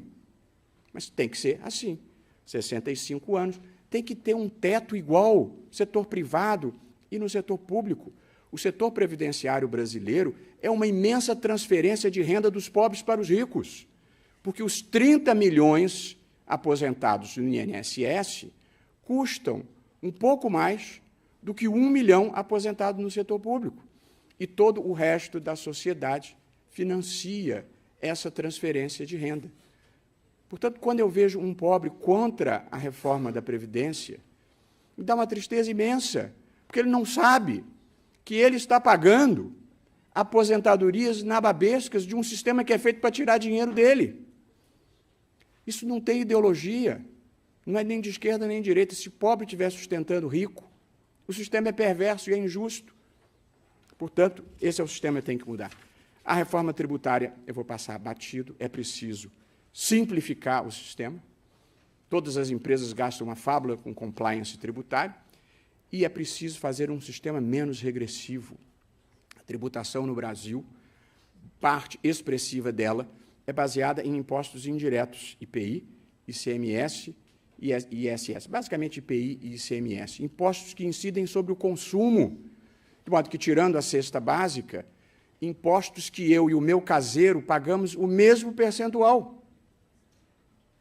mas tem que ser assim, 65 anos. Tem que ter um teto igual no setor privado e no setor público. O setor previdenciário brasileiro é uma imensa transferência de renda dos pobres para os ricos, porque os 30 milhões aposentados no INSS custam um pouco mais do que 1 milhão aposentado no setor público. E todo o resto da sociedade financia essa transferência de renda. Portanto, quando eu vejo um pobre contra a reforma da Previdência, me dá uma tristeza imensa, porque ele não sabe que ele está pagando aposentadorias nababescas de um sistema que é feito para tirar dinheiro dele. Isso não tem ideologia, não é nem de esquerda nem de direita. Se o pobre estiver sustentando o rico, o sistema é perverso e é injusto. Portanto, esse é o sistema que tem que mudar. A reforma tributária, eu vou passar batido, é preciso simplificar o sistema. Todas as empresas gastam uma fábula com compliance tributário e é preciso fazer um sistema menos regressivo. A tributação no Brasil, parte expressiva dela, é baseada em impostos indiretos, IPI, ICMS e ISS, basicamente IPI e ICMS, impostos que incidem sobre o consumo, de modo que, tirando a cesta básica, impostos que eu e o meu caseiro pagamos o mesmo percentual.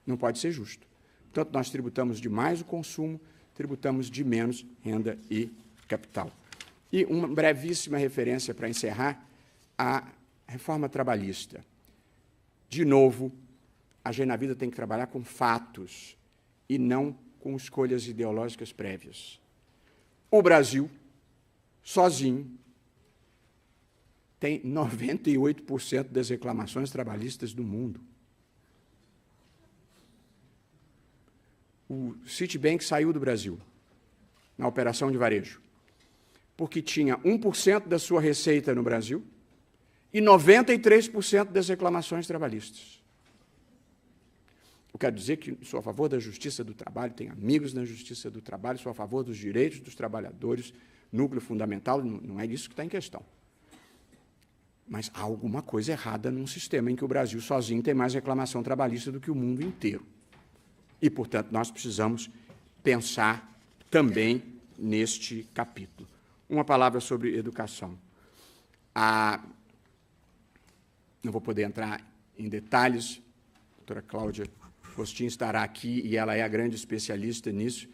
Não pode ser justo. Portanto, nós tributamos demais o consumo, tributamos de menos renda e capital. E uma brevíssima referência para encerrar, a reforma trabalhista. De novo, a gente na vida tem que trabalhar com fatos e não com escolhas ideológicas prévias. O Brasil, sozinho, tem 98% das reclamações trabalhistas do mundo. O Citibank saiu do Brasil na operação de varejo, porque tinha 1% da sua receita no Brasil e 93% das reclamações trabalhistas. Eu quero dizer que sou a favor da justiça do trabalho, tenho amigos na justiça do trabalho, sou a favor dos direitos dos trabalhadores, núcleo fundamental, não é isso que está em questão. Mas há alguma coisa errada num sistema em que o Brasil sozinho tem mais reclamação trabalhista do que o mundo inteiro. E, portanto, nós precisamos pensar também neste capítulo. Uma palavra sobre educação. Não vou poder entrar em detalhes, a doutora Cláudia Costin estará aqui e ela é a grande especialista nisso,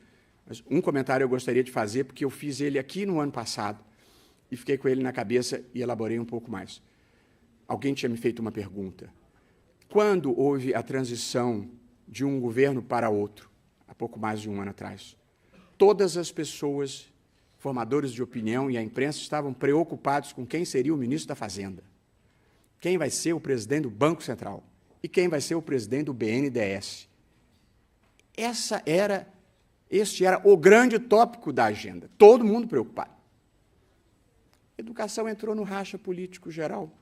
mas um comentário eu gostaria de fazer, porque eu fiz ele aqui no ano passado e fiquei com ele na cabeça e elaborei um pouco mais. Alguém tinha me feito uma pergunta. Quando houve a transição de um governo para outro, há pouco mais de um ano atrás, todas as pessoas, formadores de opinião e a imprensa estavam preocupados com quem seria o ministro da Fazenda, quem vai ser o presidente do Banco Central e quem vai ser o presidente do BNDES. Este era o grande tópico da agenda. Todo mundo preocupado. Educação entrou no racha político geral.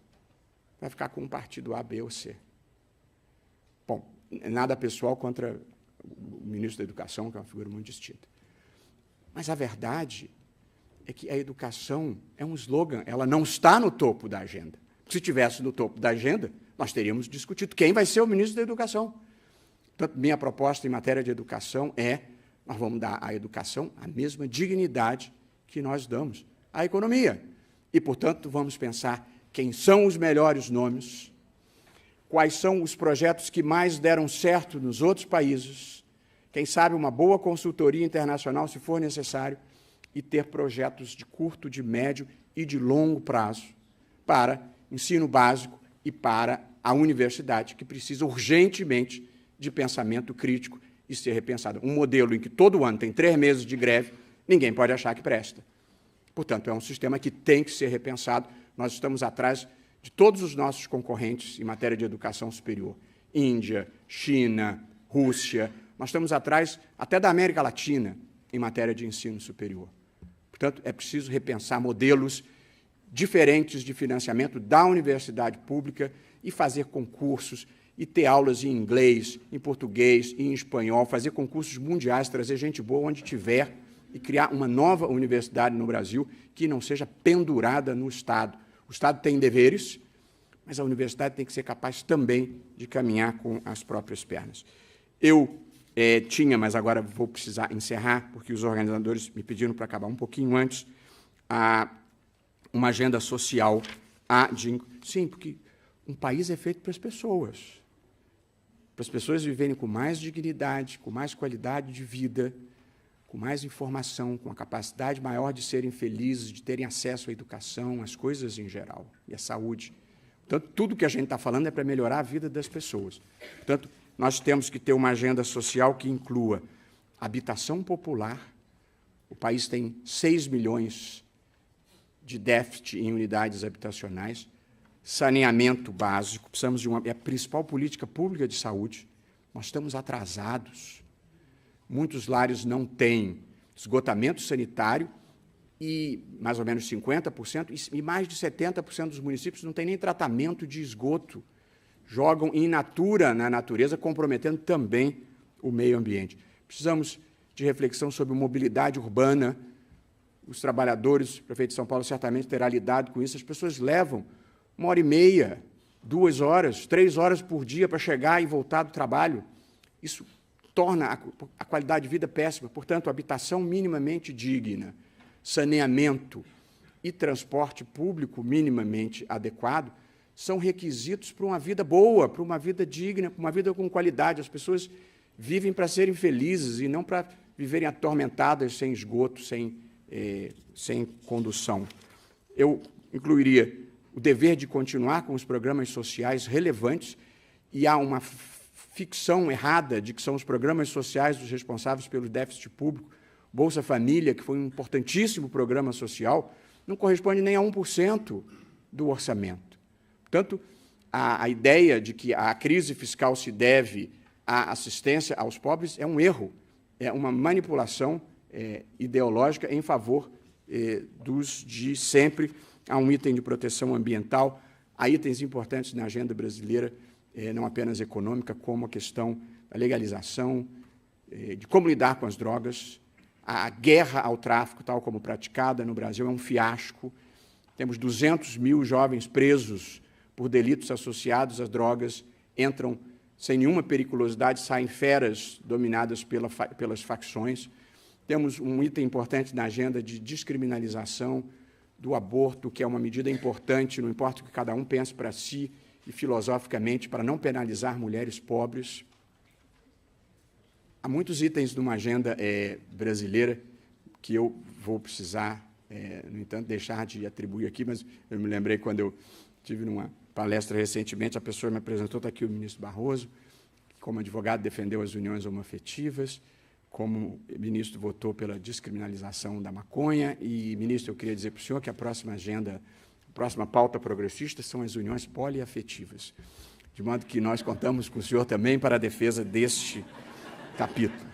Vai ficar com um partido A, B ou C. Bom, nada pessoal contra o ministro da Educação, que é uma figura muito distinta. Mas a verdade é que a educação é um slogan, ela não está no topo da agenda. Se estivesse no topo da agenda, nós teríamos discutido quem vai ser o ministro da Educação. Portanto, minha proposta em matéria de educação nós vamos dar à educação a mesma dignidade que nós damos à economia. E, portanto, vamos pensar quem são os melhores nomes, quais são os projetos que mais deram certo nos outros países, quem sabe uma boa consultoria internacional, se for necessário, e ter projetos de curto, de médio e de longo prazo para ensino básico e para a universidade, que precisa urgentemente de pensamento crítico e ser repensado. Um modelo em que todo ano tem 3 meses de greve, ninguém pode achar que presta. Portanto, é um sistema que tem que ser repensado. Nós estamos atrás de todos os nossos concorrentes em matéria de educação superior. Índia, China, Rússia. Nós estamos atrás até da América Latina em matéria de ensino superior. Portanto, é preciso repensar modelos diferentes de financiamento da universidade pública e fazer concursos e ter aulas em inglês, em português e em espanhol, fazer concursos mundiais, trazer gente boa onde tiver e criar uma nova universidade no Brasil que não seja pendurada no Estado. O Estado tem deveres, mas a universidade tem que ser capaz também de caminhar com as próprias pernas. Eu tinha, mas agora vou precisar encerrar, porque os organizadores me pediram para acabar um pouquinho antes, uma agenda social. Sim, porque um país é feito para as pessoas viverem com mais dignidade, com mais qualidade de vida, com mais informação, com a capacidade maior de serem felizes, de terem acesso à educação, às coisas em geral, e à saúde. Portanto, tudo que a gente está falando é para melhorar a vida das pessoas. Portanto, nós temos que ter uma agenda social que inclua habitação popular. O país tem 6 milhões de déficit em unidades habitacionais, saneamento básico, precisamos de a principal política pública de saúde. Nós estamos atrasados. Muitos lares não têm esgotamento sanitário e mais ou menos 50%, e mais de 70% dos municípios não têm nem tratamento de esgoto. Jogam in natura na natureza, comprometendo também o meio ambiente. Precisamos de reflexão sobre mobilidade urbana. Os trabalhadores, o prefeito de São Paulo certamente terá lidado com isso. As pessoas levam 1h30, 2 horas, 3 horas por dia para chegar e voltar do trabalho. Isso torna a qualidade de vida péssima. Portanto, habitação minimamente digna, saneamento e transporte público minimamente adequado são requisitos para uma vida boa, para uma vida digna, para uma vida com qualidade. As pessoas vivem para serem felizes e não para viverem atormentadas, sem esgoto, sem condução. Eu incluiria o dever de continuar com os programas sociais relevantes, e há uma ficção errada de que são os programas sociais os responsáveis pelo déficit público. Bolsa Família, que foi um importantíssimo programa social, não corresponde nem a 1% do orçamento. Portanto, a ideia de que a crise fiscal se deve à assistência aos pobres é um erro, é uma manipulação ideológica em favor de sempre. Há um item de proteção ambiental, há itens importantes na agenda brasileira, não apenas econômica, como a questão da legalização, de como lidar com as drogas. A guerra ao tráfico, tal como praticada no Brasil, é um fiasco. Temos 200 mil jovens presos por delitos associados às drogas, entram sem nenhuma periculosidade, saem feras dominadas pelas facções. Temos um item importante na agenda de descriminalização do aborto, que é uma medida importante, não importa o que cada um pense para si e filosoficamente, para não penalizar mulheres pobres. Há muitos itens de uma agenda brasileira que eu vou precisar, no entanto, deixar de atribuir aqui, mas eu me lembrei quando eu tive numa palestra recentemente, a pessoa me apresentou, está aqui o ministro Barroso, que, como advogado, defendeu as uniões homoafetivas, como ministro votou pela descriminalização da maconha, e, ministro, eu queria dizer para o senhor que a próxima pauta progressista são as uniões poliafetivas, de modo que nós contamos com o senhor também para a defesa capítulo.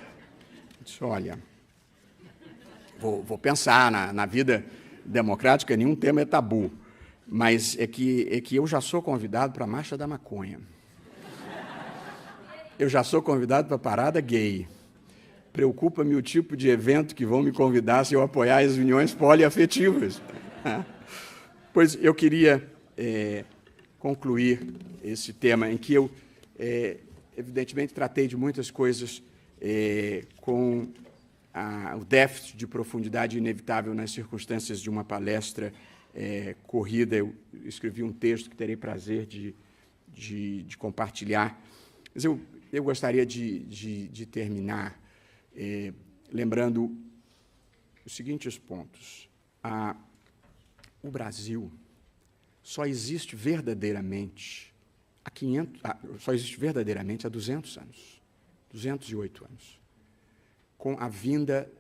Eu disse, olha, vou pensar na vida democrática, nenhum tema é tabu, mas é que eu já sou convidado para a Marcha da Maconha. Eu já sou convidado para a parada gay. Preocupa-me o tipo de evento que vão me convidar se eu apoiar as uniões poliafetivas. Pois eu queria concluir esse tema em que eu, evidentemente, tratei de muitas coisas com o déficit de profundidade inevitável nas circunstâncias de uma palestra corrida. Eu escrevi um texto que terei prazer de compartilhar. Mas eu gostaria de terminar lembrando os seguintes pontos. O Brasil só existe verdadeiramente há 200 anos, 208 anos, com a vinda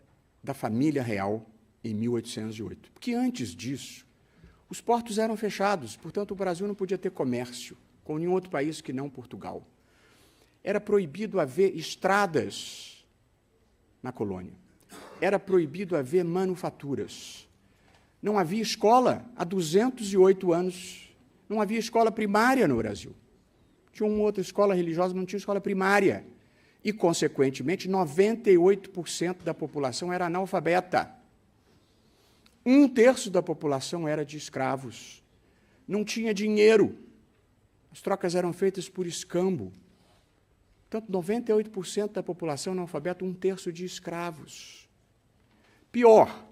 da família real em 1808. Porque antes disso, os portos eram fechados, portanto, o Brasil não podia ter comércio com nenhum outro país que não Portugal. Era proibido haver estradas na colônia. Era proibido haver manufaturas. Não havia escola há 208 anos. Não havia escola primária no Brasil. Tinha uma outra escola religiosa, não tinha escola primária. E, consequentemente, 98% da população era analfabeta. 1/3 da população era de escravos. Não tinha dinheiro. As trocas eram feitas por escambo. Portanto, 98% da população analfabeta, 1/3 de escravos. Pior,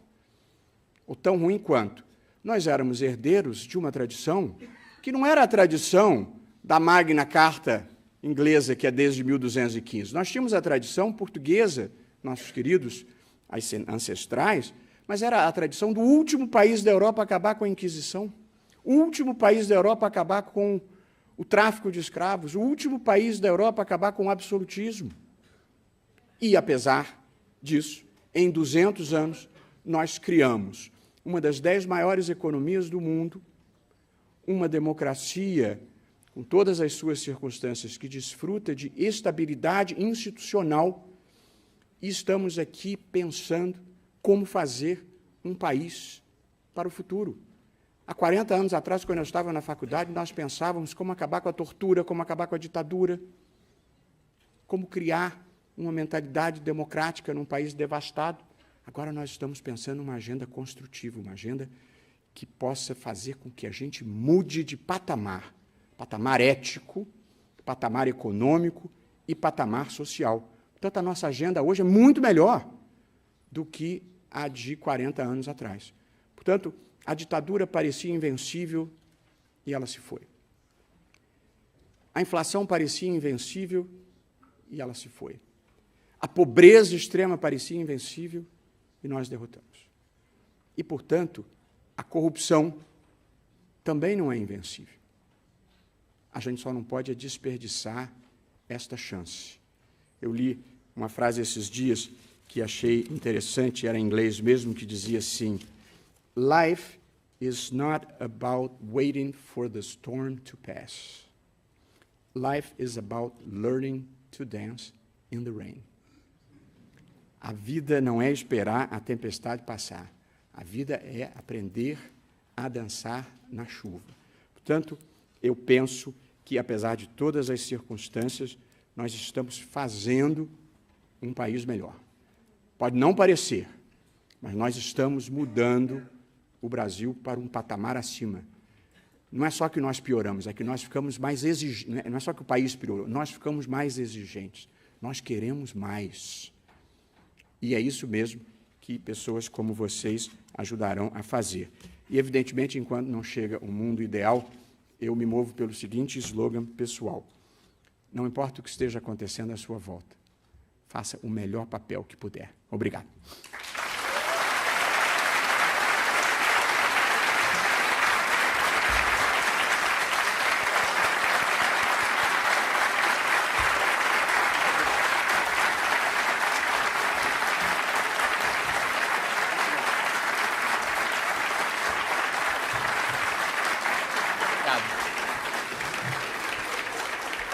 ou tão ruim quanto, nós éramos herdeiros de uma tradição que não era a tradição da Magna Carta inglesa, que é desde 1215. Nós tínhamos a tradição portuguesa, nossos queridos ancestrais, mas era a tradição do último país da Europa a acabar com a Inquisição, o último país da Europa a acabar com o tráfico de escravos, o último país da Europa a acabar com o absolutismo. E, apesar disso, em 200 anos, nós criamos uma das 10 maiores economias do mundo, uma democracia, com todas as suas circunstâncias, que desfruta de estabilidade institucional, e estamos aqui pensando como fazer um país para o futuro. Há 40 anos atrás, quando eu estava na faculdade, nós pensávamos como acabar com a tortura, como acabar com a ditadura, como criar uma mentalidade democrática num país devastado. Agora nós estamos pensando numa agenda construtiva, uma agenda que possa fazer com que a gente mude de patamar, patamar ético, patamar econômico e patamar social. Portanto, a nossa agenda hoje é muito melhor do que a de 40 anos atrás. Portanto, a ditadura parecia invencível e ela se foi. A inflação parecia invencível e ela se foi. A pobreza extrema parecia invencível e nós derrotamos. E, portanto, a corrupção também não é invencível. A gente só não pode desperdiçar esta chance. Eu li uma frase esses dias que achei interessante, era em inglês mesmo, que dizia assim: Life is not about waiting for the storm to pass. Life is about learning to dance in the rain. A vida não é esperar a tempestade passar. A vida é aprender a dançar na chuva. Portanto, eu penso que, apesar de todas as circunstâncias, nós estamos fazendo um país melhor. Pode não parecer, mas nós estamos mudando o Brasil para um patamar acima. Não é só que nós pioramos, é que nós ficamos mais exigentes. Não é só que o país piorou, nós ficamos mais exigentes. Nós queremos mais. E é isso mesmo que pessoas como vocês ajudarão a fazer. E, evidentemente, enquanto não chega um mundo ideal, eu me movo pelo seguinte slogan pessoal: não importa o que esteja acontecendo à sua volta, faça o melhor papel que puder. Obrigado.